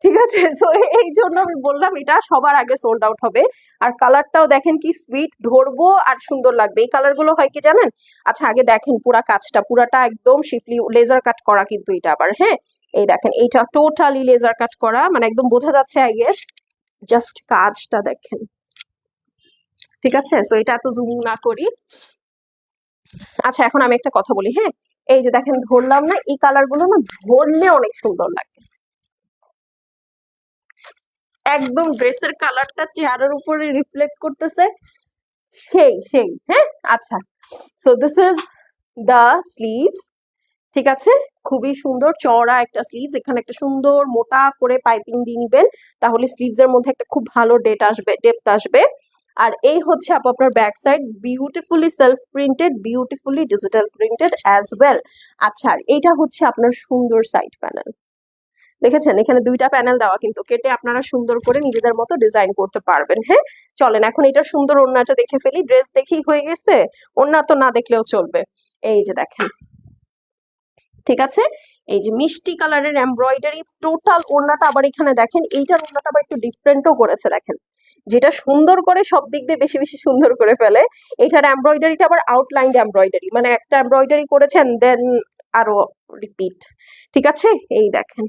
ঠিক আছে। তো এই জন্য আমি বললাম এটা সবার আগে সোল্ড আউট হবে। আর কালারটাও দেখেন কি সুইট, ধরবো আর সুন্দর লাগবে। এই কালার গুলো হয় কি জানেন, আচ্ছা আগে দেখেন পুরা কাজটা, পুরাটা একদম শিফলি লেজার কাট করা কিন্তু এটা আবার, হ্যাঁ। এই দেখেন এইটা টোটালি লেজার কাট করা, মানে একদম বোঝা যাচ্ছে আই গেস, জাস্ট কাজটা দেখেন, ঠিক আছে। সো এটা এত জুম না করি। আচ্ছা এখন আমি একটা কথা বলি, হ্যাঁ, এই যে দেখেন ধরলাম না, এই কালার গুলো না ধরলে অনেক সুন্দর লাগে, একদম ড্রেসের কালারটা চেহারার উপরে রিফ্লেক্ট করতেছে, সেই সেই, হ্যাঁ। আচ্ছা, so this is the sleeves, ঠিক আছে, খুবই সুন্দর চওড়া একটা স্লিভস, এখানে একটা সুন্দর মোটা করে পাইপিং দিয়ে নিবেন, তাহলে স্লিভস এর মধ্যে একটা খুব ভালো ডেপথ আসবে। আর এই হচ্ছে আপনার back side, beautifully self printed, beautifully digital printed as well. আচ্ছা, আর এটা হচ্ছে আপনার সুন্দর সাইড প্যানেল, দেখেছেন এখানে দুইটা প্যানেল দেওয়া, কিন্তু কেটে আপনারা সুন্দর করে নিজেদের মতো ডিজাইন করতে পারবেন, হ্যাঁ। চলেন এখন এটা সুন্দর ওড়নাটা দেখে ফেলি, ড্রেস দেখেই হয়ে গেছে, ওড়না তো না দেখলেও চলবে। এই যে দেখেন, ঠিক আছে, এই যে মিষ্টি কালারের এমব্রয়ডারি টোটাল ওড়নাটা, আবার এখানে দেখেন এইটার ওড়নাটা আবার একটু ডিফারেন্টও করেছে দেখেন, যেটা সুন্দর করে সব দিক দিয়ে বেশি বেশি সুন্দর করে ফেলে। এটার এমব্রয়ডারিটা আবার আউটলাইন এমব্রয়ডারি, মানে একটা এমব্রয়ডারি করেছেন দেন আরো রিপিট, ঠিক আছে। এই দেখেন,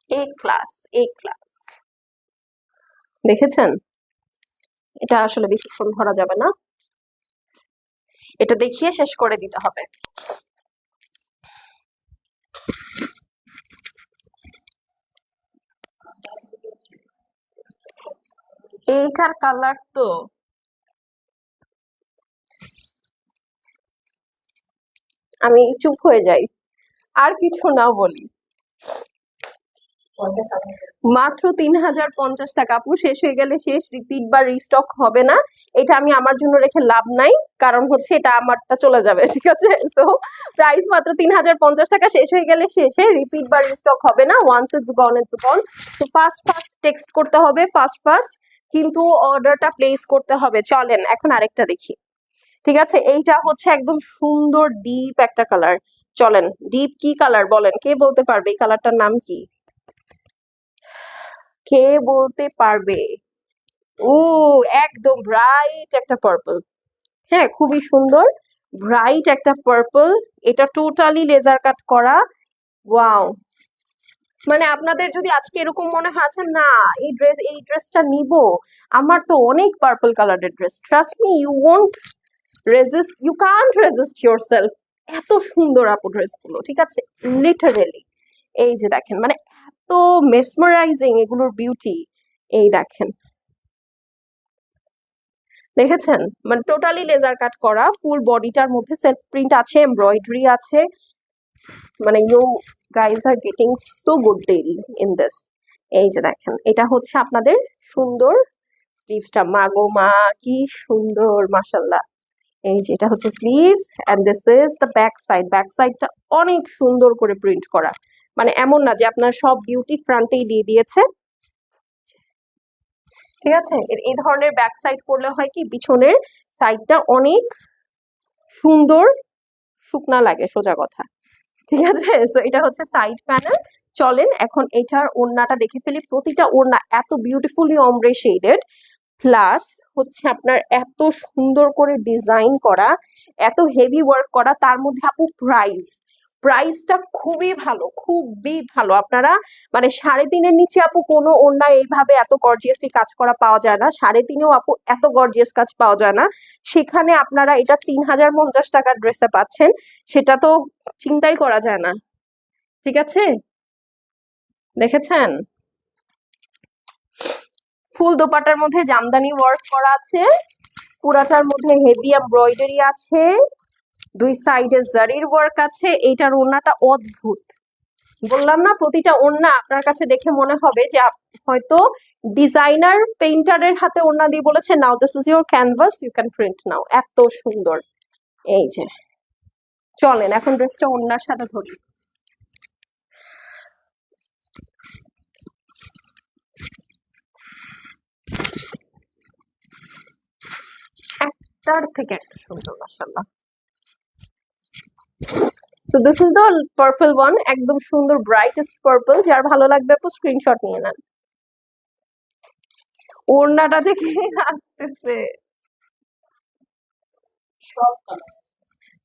এ ক্লাস, এ ক্লাস, দেখেছেন। এটা আসলে বেশিক্ষণ ধরা যাবে না, এটা দেখিয়ে শেষ করে দিতে হবে। এইটার কালার তো আমি চুপ হয়ে যাই। আর কিছু না বলি, মাত্র 3050 টাকা আপু, শেষ হয়ে গেলে শেষ, রিপিট বা রিস্টক হবে না। এটা আমি আমার জন্য রেখে লাভ নাই, কারণ হচ্ছে এটা আমারটা চলে যাবে, ঠিক আছে? তো প্রাইস মাত্র 3050 টাকা, শেষ হয়ে গেলে শেষে, রিপিট বা রিস্টক হবে না, ওয়ান্স ইটস গন ইটস গন। তো ফার্স্ট ফার্স্ট টেক্সট করতে হবে, ফার্স্ট ফার্স্ট কিন্তু অর্ডারটা প্লেস করতে হবে। চলেন এখন আরেকটা দেখি, ঠিক আছে? এইটা হচ্ছে একদম সুন্দর ডিপ একটা কালার। চলেন, ডিপ কি কালার বলেন, কে বলতে পারবে এই কালারটার নাম কি? কে বলতে পারবে? ও, একদম ব্রাইট একটা পার্পল। হ্যাঁ, খুবই সুন্দর, ব্রাইট একটা পার্পল। এটা টোটালি লেজার কাট করা। ওয়াও, মানে আপনাদের যদি আজকে এরকম মনে হয় আচ্ছা না, এই ড্রেসটা নিব, আমার তো অনেক পার্পল কালারের dress, trust me, you won't resist, you can't resist yourself. এত সুন্দর আপু ড্রেসগুলো, ঠিক আছে? লিটারেলি এই যে দেখেন, মানে এত মেসমারাইজিং এগুলোর বিউটি। এই দেখেন, দেখেছেন? মানে টোটালি লেজার কাট করা, ফুল বডিটার মধ্যে সেলফ প্রিন্ট আছে, এমব্রয়ডারি আছে। মানে you guys are getting so good deal in this. এই যে দেখেন, এটা হচ্ছে আপনাদের সুন্দর স্লিভসটা, মা গো মা, কি সুন্দর, মাশাল্লাহ। এই যে এটা হচ্ছে sleeves, and this is the back side. ব্যাক সাইডটা অনেক সুন্দর করে প্রিন্ট করা, মানে এমন না যে আপনার সব বিউটি ফ্রন্টেই দিয়ে দিয়েছে, ঠিক আছে? এই ধরনের ব্যাক সাইড করলে হয় কি, পিছনের সাইডটা অনেক সুন্দর, শুকনা লাগে, সোজা কথা, ঠিক আছে? সো এটা হচ্ছে সাইড প্যানেল। চলেন এখন এটার ওড়নাটা দেখে ফেলি। প্রতিটা ওড়না এত বিউটিফুলি অমব্রে শেডেড, প্লাস হচ্ছে আপনার এত সুন্দর করে ডিজাইন করা, এত হেভি ওয়ার্ক করা, তার মধ্যে আপু প্রাইসটা খুবই ভালো, খুবই ভালো। আপনারা মানে 3.5-এর নিচে আপু কোনো ওড়না এইভাবে এত গর্জিয়াসলি কাজ করা পাওয়া যায় না, 3.5-এও আপু এত গর্জিয়াস কাজ পাওয়া যায় না। সেখানে আপনারা এটা 3050 টাকার ড্রেসে পাচ্ছেন, সেটা তো চিন্তাই করা যায় না, ঠিক আছে? দেখেছেন? ফুল দোপাটার মধ্যে জামদানি ওয়ার্ক করা আছে, পুরাটার মধ্যে হেভি এমব্রয়ডারি আছে, দুই সাইডে জারির ওয়ার্ক আছে। এইটার ওড়নাটা অদ্ভুত, বললাম না, প্রতিটা ওড়না আপনার কাছে দেখে মনে হবে যে হয়তো ডিজাইনার পেইন্টারের হাতে ওড়না দিয়ে বলেছে now this is your canvas, you can print now. এত সুন্দর। এই যে, চলেন এখন ড্রেসটা ওড়নার সাথে ধরি। একটার থেকে একটা সুন্দর, মাশাআল্লাহ। So this is the purple one, একদম সুন্দর ব্রাইটেস্ট পার্পল। যার ভালো লাগবে আপু স্ক্রিনশট নিয়ে নেন। ওড়নাটা যে কি আসতেছে,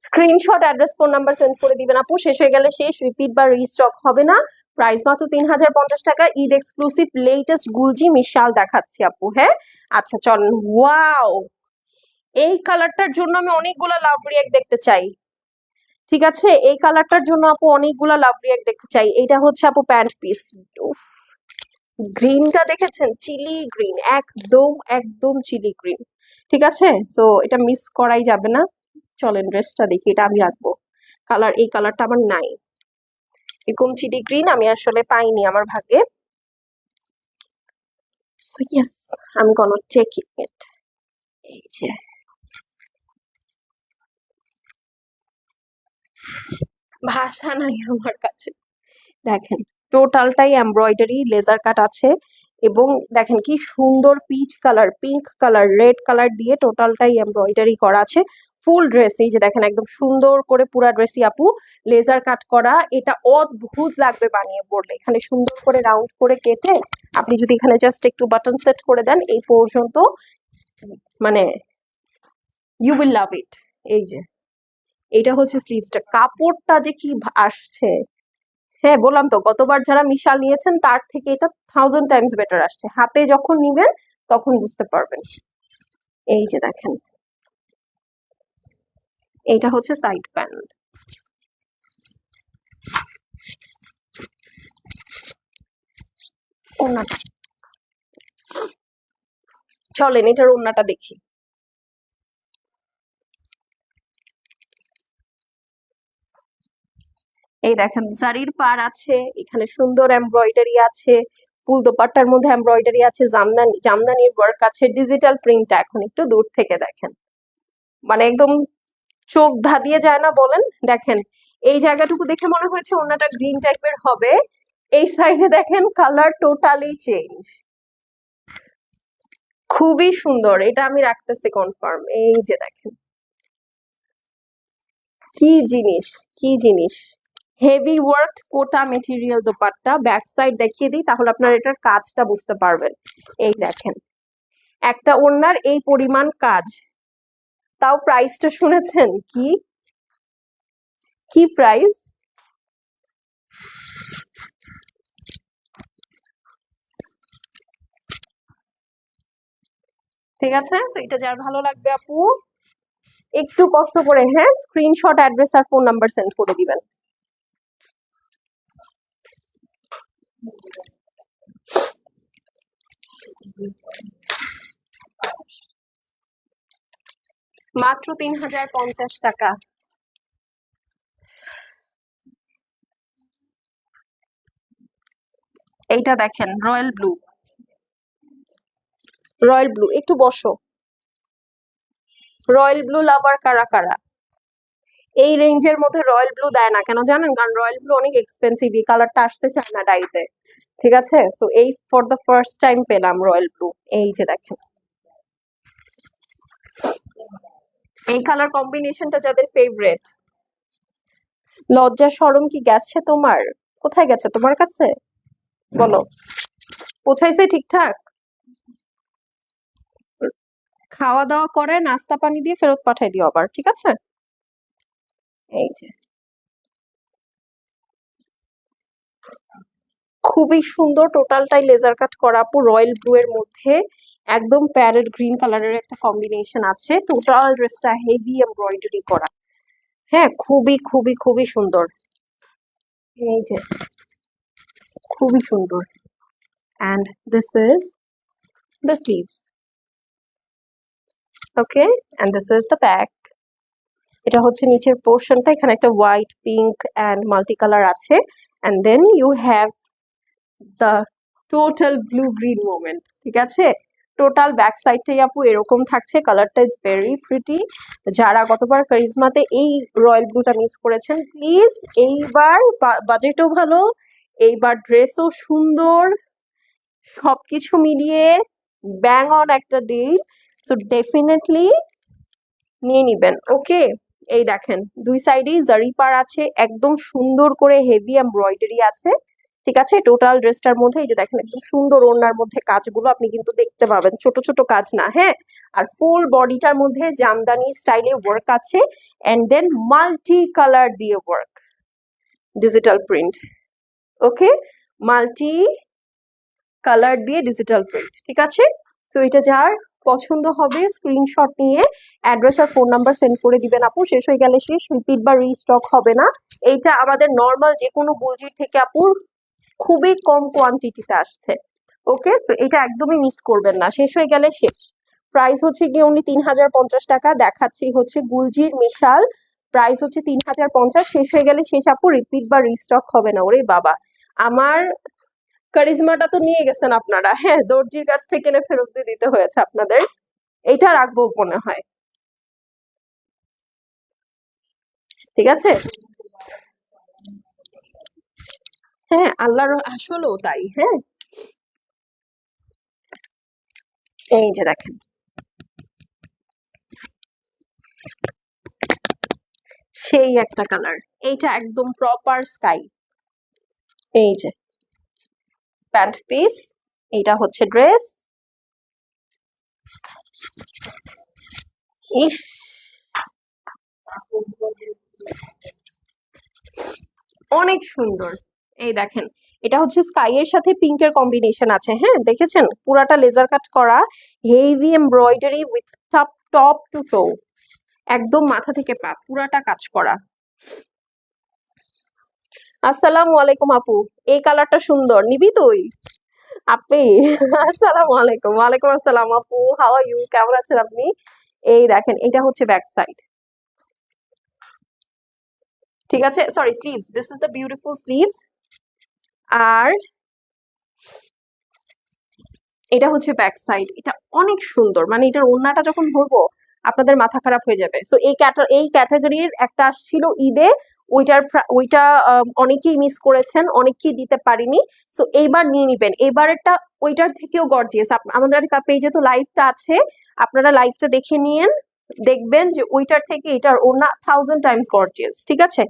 screenshot, address, phone number send করে দিবেন আপু, শেষ হয়ে গেলে শেষ, রিপিট বা রিস্টক হবে না। প্রাইস মাত্র 3050 টাকা, ঈদ এক্সক্লুসিভ লেটেস্ট গুলজি মিশাল দেখাচ্ছি আপু। হ্যাঁ, আচ্ছা চলেন। ওয়াও, এই কালারটার জন্য আমি অনেকগুলা লাভ রিয়াক্ট দেখতে চাই, ঠিক আছে? এই কালারটার জন্য আপু অনেকগুলা লাভ রিয়াক্ট দেখতে চাই। এইটা হচ্ছে আপু প্যান্ট পিস, গ্রিনটা দেখেছেন, চিলি গ্রিন, একদম একদম চিলি গ্রিন, ঠিক আছে? সো এটা মিস করাই যাবে না। চলেন ড্রেসটা দেখি, এটা আমি রাখবো। কালার, এই কালারটা আমার নাই, এরকম চিলি গ্রিন আমি আসলে পাইনি আমার ভাগ্যে। So yes, I am গনা taking ইট। এই যে, ভাষা নাই আমার কাছে। দেখেন, টোটালটাই এমব্রয়ডারি, লেজার কাট আছে, এবং দেখেন কি সুন্দর peach colour, pink colour, red colour দিয়ে টোটালটাই এমব্রয়ডারি করা আছে। ফুল ড্রেস, এই যে দেখেন, একদম সুন্দর করে পুরা ড্রেসই আপু লেজার কাট করা। এটা অদ্ভুত লাগবে বানিয়ে পড়লে। এখানে সুন্দর করে রাউন্ড করে কেটে আপনি যদি এখানে জাস্ট একটু বাটন সেট করে দেন এই পর্যন্ত, মানে ইউ উইল লাভ ইট। এই যে, এইটা হচ্ছে স্লিভসটা, কাপড়টা যে কি আসছে। হ্যাঁ, বললাম তো, গতবার যারা মিশাল নিয়েছেন তার থেকে এটা 1000 টাইমস বেটার আসছে। হাতে যখন নিবেন তখন বুঝতে পারবেন। এই যে দেখেন, এইটা হচ্ছে সাইড প্যানেল, ওড়নাটা। চলেন এটার ওড়নাটা দেখি। এই দেখেন জারির পার আছে, এখানে সুন্দর এমব্রয়ডারি আছে, ফুল দোপাট্টার মধ্যে এমব্রয়ডারি আছে, জামদানির ওয়ার্ক আছে, ডিজিটাল প্রিন্ট। এখন একটু দূর থেকে দেখেন, মানে একদম চোখ ধাঁধিয়ে যায় না বলেন। দেখেন এই জায়গাটুকু দেখে মনে হয়েছে ওনাটা গ্রিন টাইপের হবে, এই সাইডে দেখেন কালার টোটালি চেঞ্জ, খুবই সুন্দর। এটা আমি রাখতেছি কনফার্ম। এই যে দেখেন কি জিনিস, কি জিনিস, হেভি ওয়ার্ক কোটা মেটেরিয়াল দোপাট্টা। ব্যাক সাইড দেখিয়ে দিই তাহলে আপনার এটার কাজটা বুঝতে পারবেন। এই দেখেন একটা ওড়নার এই পরিমাণ কাজ, তাও প্রাইসটা শুনেছেন কি, কি প্রাইস? ঠিক আছে, তো এটা যার ভালো লাগবে আপু একটু কষ্ট করে, হ্যাঁ, স্ক্রিনশট, অ্যাড্রেস আর ফোন নাম্বার সেন্ড করে দিবেন। মাত্র 3050 টাকা। এইটা দেখেন রয়্যাল ব্লু, রয়্যাল ব্লু, একটু বসো। রয়্যাল ব্লু লাভার কারা কারা? এই রেঞ্জের মধ্যে রয়্যাল ব্লু দেয় না কেন জানেন? কারণ রয়্যাল ব্লু অনেক এক্সপেন্সিভ, এই কালারটা আসতে চায় না ডাইতে। ঠিক আছে, সো এই ফর দ্য ফার্স্ট টাইম পেলাম রয়্যাল ব্লু। এই যে দেখেন এই কালার কম্বিনেশনটা যাদের ফেভারেট। লজ্জা শরম কি গেছে তোমার? কোথায় গেছে তোমার কাছে বলো, পৌঁছাইছে ঠিকঠাক? খাওয়া দাওয়া করে নাস্তা পানি দিয়ে ফেরত পাঠাই দিও আবার, ঠিক আছে? এই যে খুবই সুন্দর, টোটালটাই লেজার কাট করা আপু, রয়্যাল ব্লু এর মধ্যে একদম প্যারেট গ্রিন কালারের একটা কম্বিনেশন আছে, টোটাল ড্রেসটা হেভি এমব্রয়ডারি করা। হ্যাঁ, খুবই খুবই খুবই সুন্দর। এই যে খুবই সুন্দর। And this is the sleeves. Okay, and this is the back. এটা হচ্ছে নিচের পোর্শনটা, এখানে একটা white, pink and multi colour আছে, and then you have the total blue green moment. ঠিক আছে, টোটাল ব্যাক সাইডটাই আপু এরকম থাকছে, কালারটা ইজ ভেরি প্রিটি। যারা গতবার কারিজমাতে এই রয়্যাল ব্লুটা মিস করেছেন, প্লিজ এইবার বাজেটও ভালো, এইবার ড্রেসও সুন্দর, সবকিছু মিলিয়ে ব্যাং অন একটা ডিল, সো ডেফিনেটলি নিয়ে নিবেন। ওকে, এই দেখেন দুই সাইডেই জারি পার আছে, একদম সুন্দর করে হেভি এমব্রয়ডারি আছে। ঠিক আছে, টোটাল ড্রেসটার মধ্যে এই যে দেখেন একদম সুন্দর ওড়নার মধ্যে কাজগুলো আপনি কিন্তু দেখতে পাবেন, ছোট ছোট কাজ না, হ্যাঁ। আর ফুল বডিটার মধ্যে জামদানি স্টাইলে ওয়ার্ক আছে, এন্ড দেন মাল্টি কালার দিয়ে ওয়ার্ক, ডিজিটাল প্রিন্ট। ওকে, মাল্টি কালার দিয়ে ডিজিটাল প্রিন্ট। ঠিক আছে, তো এটা যার পছন্দ হবে স্ক্রিনশট নিয়ে অ্যাড্রেস আর ফোন নাম্বার সেন্ড করে দিবেন আপু, শেষ হয়ে গেলে শেষ, রিপিট বা রিস্টক হবে না। এইটা আমাদের নর্মাল যে কোনো গুলজির থেকে আপু খুবই কম কোয়ান্টিটিতে আসছে। ওকে, তো এটা একদমই মিস করবেন না, শেষ হয়ে গেলে শেষ। প্রাইস হচ্ছে গিয়ে অনলি 3050 টাকা, দেখাচ্ছি হচ্ছে গুলজির মিশাল, প্রাইস হচ্ছে 3050, শেষ হয়ে গেলে শেষ আপু, রিপিট বা রিস্টক হবে না। ওরে বাবা, আমার কারিজমাটা তো নিয়ে গেছেন আপনারা, হ্যাঁ, দর্জির কাছ থেকে এনে ফেরত দিয়ে দিতে হয়েছে আপনাদের। এটা রাখবো মনে হয়। ঠিক আছে, হ্যাঁ, আল্লাহর আসলেও তাই। হ্যাঁ, এই যে দেখেন সেই একটা কালার, এইটা একদম প্রপার স্কাই। এই যে প্যান্ট পিস, এইটা হচ্ছে ড্রেস। ইস, অনেক সুন্দর। এই দেখেন এটা হচ্ছে স্কাই এর সাথে পিঙ্কের কম্বিনেশন আছে, হ্যাঁ, দেখেছেন পুরাটা লেজার কাট করা, heavy embroidery with top top to toe, একদম মাথা থেকে পা পুরাটা কাজ করা। আসসালামু আলাইকুম আপু, এই কালারটা সুন্দর, নিবি তুই? আপি আসসালামু আলাইকুম। ওয়ালাইকুম আসসালাম আপু, হাউ আর ইউ, কেমন আছেন আপনি? এই দেখেন এটা হচ্ছে ব্যাক সাইড। ঠিক আছে, sorry sleeves, this is the beautiful sleeves. আর এটা হচ্ছে ব্যাক সাইড, এটা অনেক সুন্দর, মানে এটার ওড়নাটা যখন ধরবো আপনাদের মাথা খারাপ হয়ে যাবে। সো এই ক্যাটাগরির একটা আসছিল ঈদে, ওইটা অনেকেই মিস করেছেন, অনেকেই দিতে পারিনি। সো এইবার নিয়ে নিবেন, এবারেরটা ওইটার থেকেও গর্জিয়াস। আমাদের পেজে তো লাইভটা আছে, আপনারা লাইভটা দেখে নিয়েন, দেখবেন যে ওইটার থেকে এটার ওড়না 1000 টাইমস গর্জিয়াস। ঠিক আছে,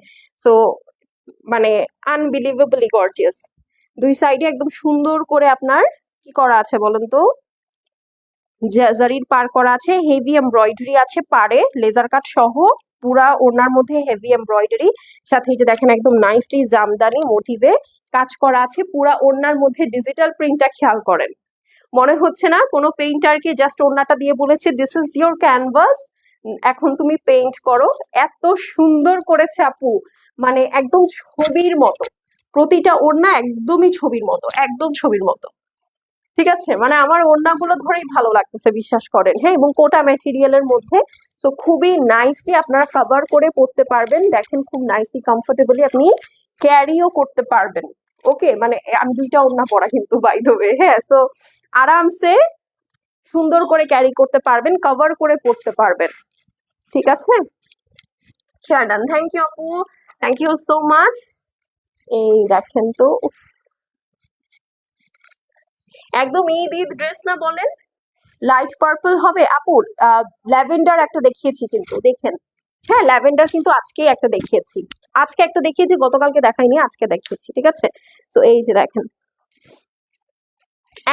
সো মানে আনবিলিভেবলি গর্জিয়াস। দুই সাইডে একদম সুন্দর করে আপনার কি করা আছে বলেন তো, জারির পার করা আছে, হেভি এমব্রয়ডারি আছে পারে, লেজার কাট সহ পুরা ওড়নার মধ্যে হেভি এমব্রয়ডারি, সাথে এই যে দেখেন একদম নাইসলি জামদানি মোটিভে কাজ করা আছে পুরা ওড়নার মধ্যে। ডিজিটাল প্রিন্টটা খেয়াল করেন, মনে হচ্ছে না কোনো পেইন্টারকে জাস্ট ওড়নাটা দিয়ে বলেছে দিস ইজ ইয়োর ক্যানভাস, এখন তুমি পেইন্ট করো। এত সুন্দর করেছে আপু, মানে একদম ছবির মতো, প্রতিটা ওড়না একদমই ছবির মতো, একদম ছবির মতো। ঠিক আছে, মানে আমার ওড়নাগুলো ধরেই ভালো লাগতেছে, বিশ্বাস করেন। হ্যাঁ, এবং কোটা ম্যাটেরিয়ালের মধ্যে, সো খুবই নাইসলি আপনারা কভার করে পড়তে পারবেন। দেখেন খুব নাইসলি কমফোর্টেবলি আপনি ক্যারিও করতে পারবেন। ওকে, মানে আমি দুইটা ওড়না পরা কিন্তু বাই দ্য ওয়ে। হ্যাঁ, সো আরামসে সুন্দর করে ক্যারি করতে পারবেন, কভার করে পড়তে পারবেন। ঠিক আছে, শিওর ডান। থ্যাংক ইউ আপু, থ্যাংক ইউ সো মাচ। এই দেখেন তো, একদম ঈদ ঈদ ড্রেস না বলেন, লাইট পার্পল হবে আপু। ল্যাভেন্ডার একটা দেখিয়েছি কিন্তু, দেখেন। হ্যাঁ, ল্যাভেন্ডার কিন্তু আজকেই একটা দেখিয়েছি, গতকালকে দেখাইনি, আজকে দেখিয়েছি। ঠিক আছে, তো এই যে দেখেন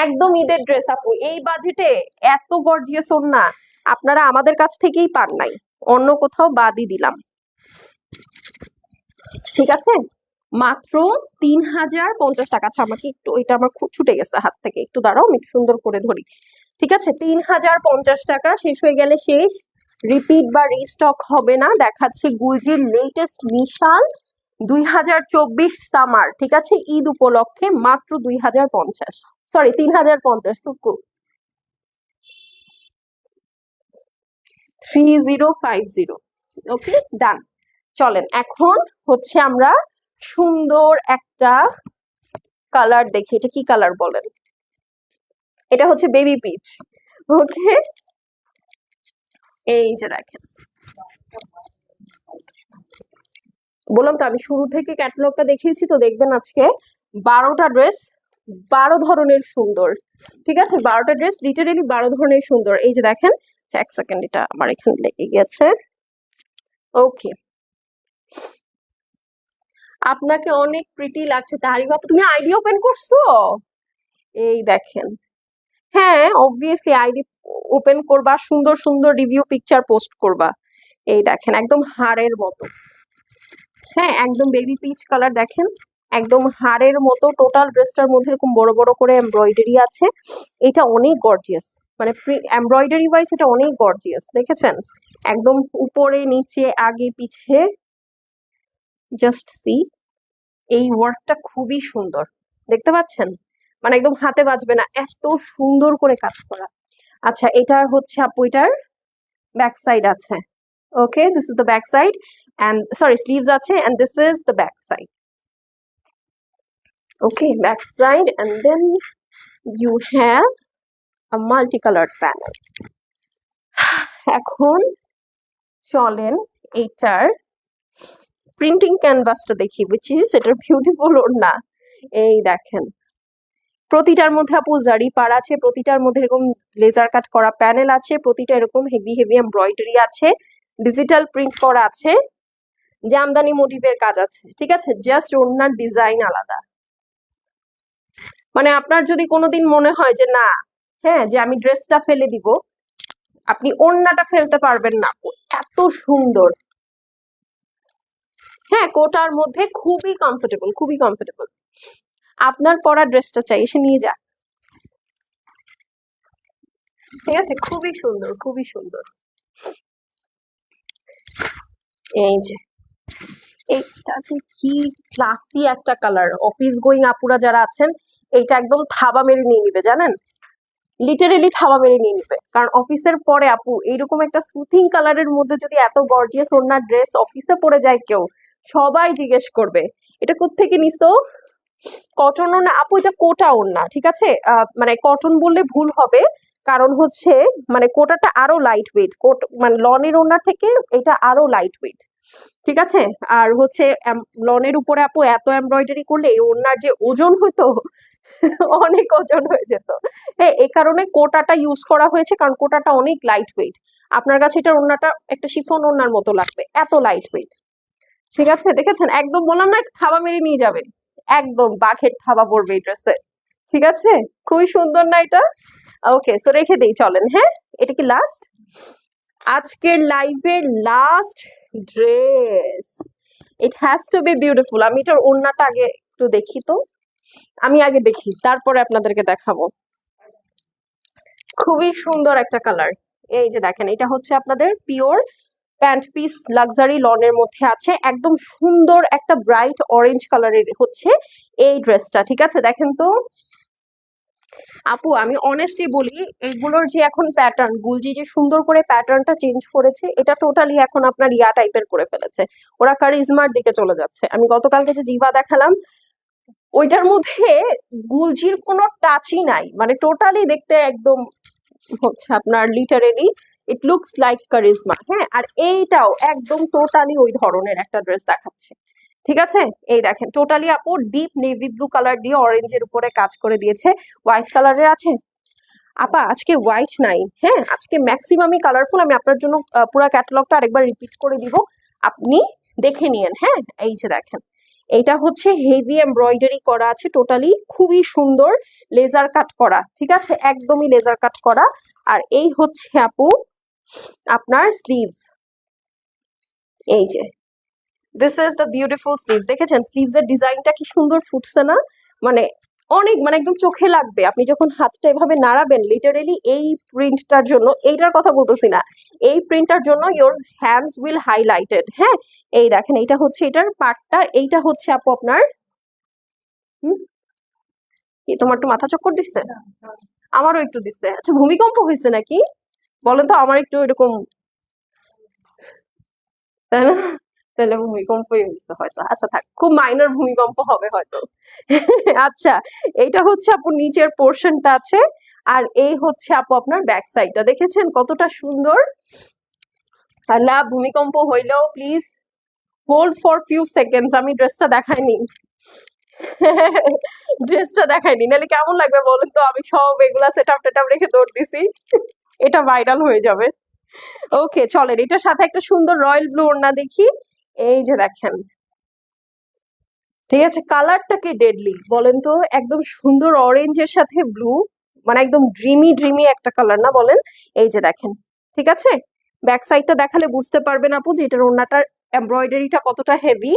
একদম ঈদের ড্রেস আপু, এই বাজেটে এত গর্জিয়াস ওড়না আপনারা আমাদের কাছ থেকেই পান নাই, অন্য কোথাও বাদই দিলাম। ঠিক আছে, মাত্র 3050 টাকা। আচ্ছা, আমাকে একটু, এটা আমার খুব ছুটে গেছে হাত থেকে, একটু দাঁড়াও আমি সুন্দর করে ধরি। ঠিক আছে, 3050 টাকা, শেষ হয়ে গেলে শেষ, রিপিট বা রিস্টক হবে না। দেখাচ্ছে গুলজির লেটেস্ট মিশাল 2024 সামার। ঠিক আছে, ঈদ উপলক্ষে মাত্র 2050, সরি 3050, টুকু 3050। ওকে ডান, চলেন এখন হচ্ছে আমরা সুন্দর একটা কালার দেখি। এটা কি কালার বলেন? এটা হচ্ছে বেবি পিচ। ওকে, এই যে দেখেন, বললাম তো আমি শুরু থেকে ক্যাটালগটা দেখিয়েছি, তো দেখবেন আজকে 12টা ড্রেস 12 ধরনের সুন্দর। ঠিক আছে, 12টা ড্রেস লিটারেলি 12 ধরনের সুন্দর। এই যে দেখেন, এক সেকেন্ড, এটা আমার এখানে লেগে গেছে। ওকে, আপনাকে অনেক প্রিটি লাগছে তারিফ আপু, তুমি আইডি ওপেন করছো? এই দেখেন, হ্যাঁ অবভিয়াসলি আইডি ওপেন করবা, সুন্দর সুন্দর রিভিউ পিকচার পোস্ট করবা। এই দেখেন একদম হাড়ের মতো, হ্যাঁ একদম বেবি পিচ কালার, দেখেন একদম হাড়ের মতো। টোটাল ড্রেসটার মধ্যে এরকম বড় বড় করে এমব্রয়ডারি আছে, এটা অনেক গর্জিয়াস, মানে এমব্রয়ডারি ওয়াইজ এটা অনেক গর্জিয়াস। দেখেছেন একদম উপরে নিচে আগে পিছে, জাস্ট সি, এই ওয়ার্কটা খুবই সুন্দর, দেখতে পাচ্ছেন, মানে একদম হাতে বাজবে না, এত সুন্দর করে কাজ করা। আচ্ছা, এটার হচ্ছে আপু, এটার ব্যাক সাইড আছে। Okay, this is the back side, and sorry sleeves আছে, and this is the back side. Okay, back side, and then you have a multi coloured panel. এখন চলেন এইটার প্রিন্টিং ক্যানভাসটা দেখি, উইচ ইজ এটার beautiful ওড়না। এই দেখেন প্রতিটার মধ্যে আপু জারি পার আছে, প্রতিটার মধ্যে এরকম লেজার কাট করা প্যানেল আছে, প্রতিটা এরকম হেভি হেভি এমব্রয়ডারি আছে, ডিজিটাল প্রিন্ট করা আছে, জামদানি মোটিভের কাজ আছে। ঠিক আছে, জাস্ট ওড়নার ডিজাইন আলাদা। মানে আপনার যদি কোনোদিন মনে হয় যে না, হ্যাঁ যে আমি ড্রেসটা ফেলে দিব, আপনি ওড়নাটা ফেলতে পারবেন না, এত সুন্দর। হ্যাঁ, কোটার মধ্যে খুবই কমফোর্টেবল, খুবই কমফোর্টেবল। আপনার পরা ড্রেসটা চাই, এসে নিয়ে যা। ঠিক আছে, খুবই সুন্দর, খুবই সুন্দর। এই যে এইটা যে কি ক্লাসি একটা কালার, অফিস গোয়িং আপুরা যারা আছেন এইটা একদম থাবা মেরে নিয়ে নিবে, জানেন, লিটারেলি থাবা মেরে নিয়ে নিবে। কারণ অফিসের পরে আপু এইরকম একটা সুথিং কালারের মধ্যে যদি এত গর্জিয়াস ওড়নার ড্রেস অফিসে পরে যায় কেউ, সবাই জিজ্ঞেস করবে এটা কোত্থেকে নিছো, কটন ওড়না আপু, এটা কোটা ওড়না, ঠিক আছে। মানে কটন বললে ভুল হবে, কারণ হচ্ছে মানে কোটাটা আরো লাইট ওয়েট, মানে লনের ওড়না থেকে এটা আরো লাইট ওয়েট, ঠিক আছে। আর হচ্ছে লনের উপরে আপু এত এমব্রয়ডারি করলে এই ওড়নার যে ওজন হতো অনেক ওজন হয়ে যেত। হ্যাঁ, এই কারণে কোটাটা ইউজ করা হয়েছে, কারণ কোটাটা অনেক লাইট ওয়েট। আপনার কাছে এটা ওড়নাটা একটা শিফন ওড়নার মতো লাগবে, এত লাইট ওয়েট, ঠিক আছে। দেখেছেন, একদম বললাম না থাবা মেরে নিয়ে যাবে, একদম বাঘের থাবা পড়বে এই ড্রেসে, ঠিক আছে। খুবই সুন্দর না এটা? ওকে, সো রেখে দিই, চলেন। হ্যাঁ, এটা কি লাস্ট, আজকের লাইভের last dress. It has to B beautiful. আমি এটার ওড়নাটা আগে একটু দেখি তো, আমি আগে দেখি তারপরে আপনাদেরকে দেখাবো। খুবই সুন্দর একটা কালার। এই যে দেখেন, এটা হচ্ছে আপনাদের পিওর প্যান্ট পিস লাক্সারি লনের মধ্যে আছে, একদম সুন্দর একটা ব্রাইট অরেঞ্জ কালারের হচ্ছে এই ড্রেসটা, ঠিক আছে। দেখেন তো আপু, আমি অনেস্টলি বলি, এগুলোর যে এখন প্যাটার্ন, গুলজি যে সুন্দর করে প্যাটার্নটা চেঞ্জ করেছে, এটা টোটালি এখন আপনার ইয়া টাইপের করে ফেলেছে, ওরা কারিজমার দিকে চলে যাচ্ছে। আমি গতকালকে যে জিভা দেখালাম ওইটার মধ্যে গুলজির কোনো টাচই নাই, মানে টোটালি দেখতে একদম হচ্ছে আপনার literally it looks like charisma. হ্যাঁ, আর এইটাও একদম টোটালি ওই ধরনের একটা ড্রেস দেখাচ্ছে, ঠিক আছে। এই দেখেন, টোটালি আপু ডিপ নেভি ব্লু কালার দিয়ে অরেঞ্জের উপরে কাজ করে দিয়েছে, হোয়াইট কালারের আছে। আপা আজকে হোয়াইট নাই, হ্যাঁ আজকে ম্যাক্সিমামই কালারফুল। আমি আপনার জন্য পুরো ক্যাটালগটা আরেকবার রিপিট করে দিব, আপনি দেখে নিয়েন। হ্যাঁ, এই যে দেখেন, এইটা হচ্ছে হেভি এমব্রয়ডারি করা আছে, টোটালি খুবই সুন্দর লেজার কাট করা, ঠিক আছে, একদমই লেজার কাট করা। আর এই হচ্ছে আপু আপনার স্লিভস, এই যে this is the beautiful sleeves. দেখেছেন স্লিভস এর ডিজাইনটা কি সুন্দর ফুটছে না, মানে অনেক, মানে একদম চোখে লাগবে আপনি যখন হাতটা এভাবে নাড়াবেন। লিটারেলি এই প্রিন্টটার জন্য, এইটার কথা বলতেছি না, এই প্রিন্টটার জন্য ইওর হ্যান্ডস উইল হাইলাইটেড। হ্যাঁ, এই দেখেন, এইটা হচ্ছে এটার পার্টটা, এইটা হচ্ছে আপু আপনার কি, তোমার একটু মাথা চক্কর দিচ্ছে, আমারও একটু দিচ্ছে। আচ্ছা, ভূমিকম্প হয়েছে নাকি বলেন তো, আমার একটু এরকম, তাই না? তাহলে ভূমিকম্পই হয়েছে হয়তো। আচ্ছা থাক, খুব মাইনর ভূমিকম্প হবে হয়তো। আচ্ছা, এইটা হচ্ছে আপু নিচের পোর্শনটা আছে, আর এই হচ্ছে আপু আপনার ব্যাক সাইডটা। দেখেছেন কতটা সুন্দর। আল্লাহ, ভূমিকম্প হইলেও please hold for few seconds, আমি ড্রেসটা দেখাইনি। ড্রেসটা দেখাইনি, নাহলে কেমন লাগবে বলুন তো, আমি সব এগুলা সেটআপ টেটআপ রেখে দৌড় দিছি, এটা ভাইরাল হয়ে যাবে। ওকে চলেন, এটার সাথে একটা সুন্দর রয়্যাল ব্লু ওড়না দেখি। এই যে দেখেন, ঠিক আছে, কালারটা কি ডেডলি বলেন তো, একদম সুন্দর অরেঞ্জের সাথে ব্লু, মানে একদম ড্রিমি ড্রিমি একটা কালার না বলেন। এই যে দেখেন, ঠিক আছে, ব্যাক সাইডটা দেখালে বুঝতে পারবেন আপু যে এটার ওড়নাটার এমব্রয়ডারিটা কতটা হেভি।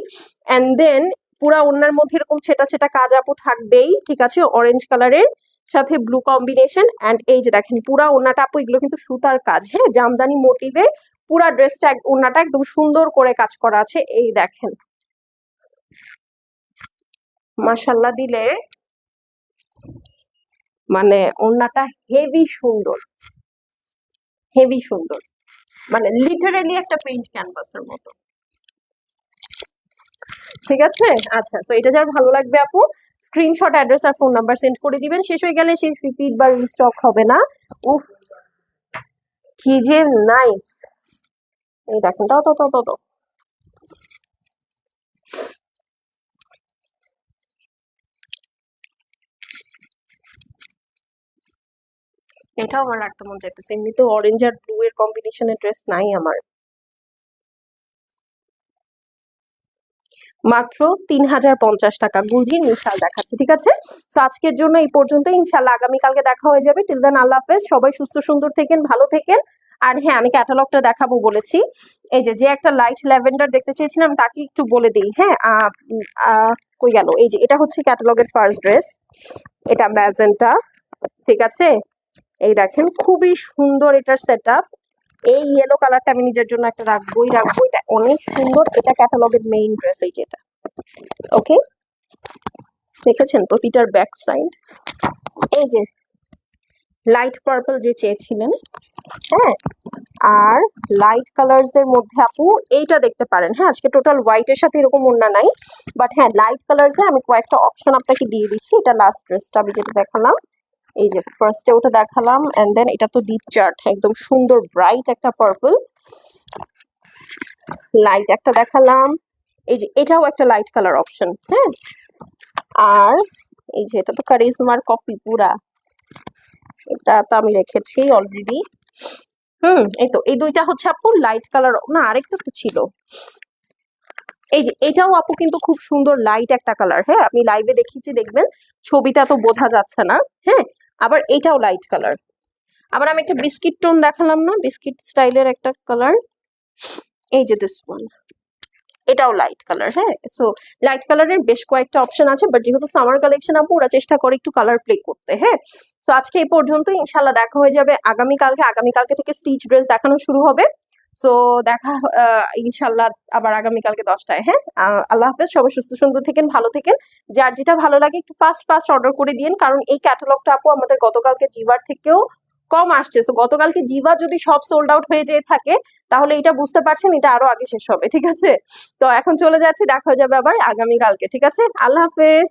অ্যান্ড দেন পুরা ওড়নার মধ্যে এরকম ছেটা ছেটা কাজ আপু থাকবেই, ঠিক আছে, অরেঞ্জ কালারের সাথে ব্লু কম্বিনেশন। অ্যান্ড এই যে দেখেন পুরা ওড়নাটা আপু, এগুলো কিন্তু সুতার কাজ, হ্যাঁ, জামদানি মোটিভে পুরা ড্রেসটা, ওড়নাটা একদম সুন্দর করে কাজ করা আছে। এই দেখেন, মাশাল্লাহ দিলে, মানে ওড়নাটা হেভি সুন্দর, হেভি সুন্দর, মানে লিটারালি একটা পেইন্ট ক্যানভাসের মতো, ঠিক আছে। আচ্ছা, তো এটা যার ভালো লাগবে আপু স্ক্রিনশট, অ্যাড্রেস আর ফোন নাম্বার সেন্ড করে দিবেন। শেষ হয়ে গেলে সেই রিপিট বা রিস্টক হবে না। উফ, কি যে নাইস। এই দেখেন, দাও দাও দাও দাও দাও। এটাও আমার রাখতে মন চাইতেছে, এমনিতে অরেঞ্জ আর ব্লু এর কম্বিনেশনের ড্রেস নাই আমার। মাত্র 3050 টাকা গুলজির মিশাল দেখাচ্ছে, ঠিক আছে। তো আজকের জন্য এই পর্যন্ত, ইনশাল্লাহ আগামীকালকে দেখা হয়ে যাবে। টিল দেন আল্লাহ হাফেজ, সবাই সুস্থ সুন্দর থেকেন, ভালো থেকেন। আর হ্যাঁ, আমি ক্যাটালগটা দেখাবো বলেছি, এই যে যে একটা লাইট ল্যাভেন্ডার দেখতে চেয়েছিলাম তাকে একটু বলে দিই। হ্যাঁ, কই গেল, এই যে এটা হচ্ছে ক্যাটালগের ফার্স্ট ড্রেস, এটা ম্যাজেন্টা, ঠিক আছে। এই দেখেন খুবই সুন্দর এটার সেট আপ। এই ইয়েলো কালারটা আমি নিজের জন্য একটা রাখবোই রাখবো, এটা অনেক সুন্দর, এটা ক্যাটালগের মেইন ড্রেস, এই যেটা, ওকে। দেখেছেন প্রতিটার ব্যাক সাইড, এই যে লাইট পার্পল যে চেয়েছিলেন হ্যাঁ, আর লাইট কালার্স এর মধ্যে আপু এইটা দেখতে পারেন। হ্যাঁ, আজকে টোটাল হোয়াইটের সাথে এরকম ওড়না নাই, বাট হ্যাঁ লাইট কালার্স এ আমি কয়েকটা অপশন আপনাকে দিয়ে দিচ্ছি। এটা লাস্ট ড্রেসটা আমি যেটা দেখালাম, এই যে ফার্স্টে ওটা দেখালাম, এন্ড দেন এটা তো ডিপ চার্ট, একদম সুন্দর ব্রাইট একটা পার্পল লাইট একটা দেখালাম। এই যে এটাও একটা লাইট কালার অপশন। হ্যাঁ, আর এই যে এটা তো কারিজমার কপি পুরা, এটা তো আমি রেখেছি অলরেডি। এই তো এই দুইটা হচ্ছে আপু লাইট কালার, না আরেকটা তো ছিল, এই যে এটাও আপু কিন্তু খুব সুন্দর লাইট একটা কালার। হ্যাঁ, আপনি লাইভে দেখিয়েছি দেখবেন, ছবিটা তো বোঝা যাচ্ছে না। হ্যাঁ, আবার এটাও লাইট কালার। আবার আমি একটা বিস্কিট টোন দেখালাম না, বিস্কিট স্টাইলের একটা কালার, এই যে দিস ওয়ান, এটাও লাইট কালার। হ্যাঁ, সো লাইট কালারের বেশ কয়েকটা অপশন আছে, বাট যেহেতু সামার কালেকশন আপু ওরা চেষ্টা করে একটু কালার প্লে করতে। হ্যাঁ, সো আজকে এই পর্যন্ত, ইনশাল্লাহ দেখা হয়ে যাবে আগামীকালকে। আগামীকালকে থেকে স্টিচ ড্রেস দেখানো শুরু হবে। সো দেখা ইনশাল্লাহ আবার আগামীকালকে 10টায়। হ্যাঁ, আল্লাহ হাফেজ, সবাই সুস্থ সুন্দর থেকেন, ভালো থেকেন। যার যেটা ভালো লাগে একটু ফাস্ট ফাস্ট অর্ডার করে দিন, কারণ এই ক্যাটালগটা আপু আমাদের গতকালকে জিভার থেকেও কম আসছে। সো গতকালকে জিভা যদি সব সোল্ড আউট হয়ে যেয়ে থাকে, তাহলে এটা বুঝতে পারছেন এটা আরো আগে শেষ হবে। ঠিক আছে, তো এখন চলে যাচ্ছি, দেখা হয়ে যাবে আবার আগামীকালকে। ঠিক আছে, আল্লাহ হাফেজ।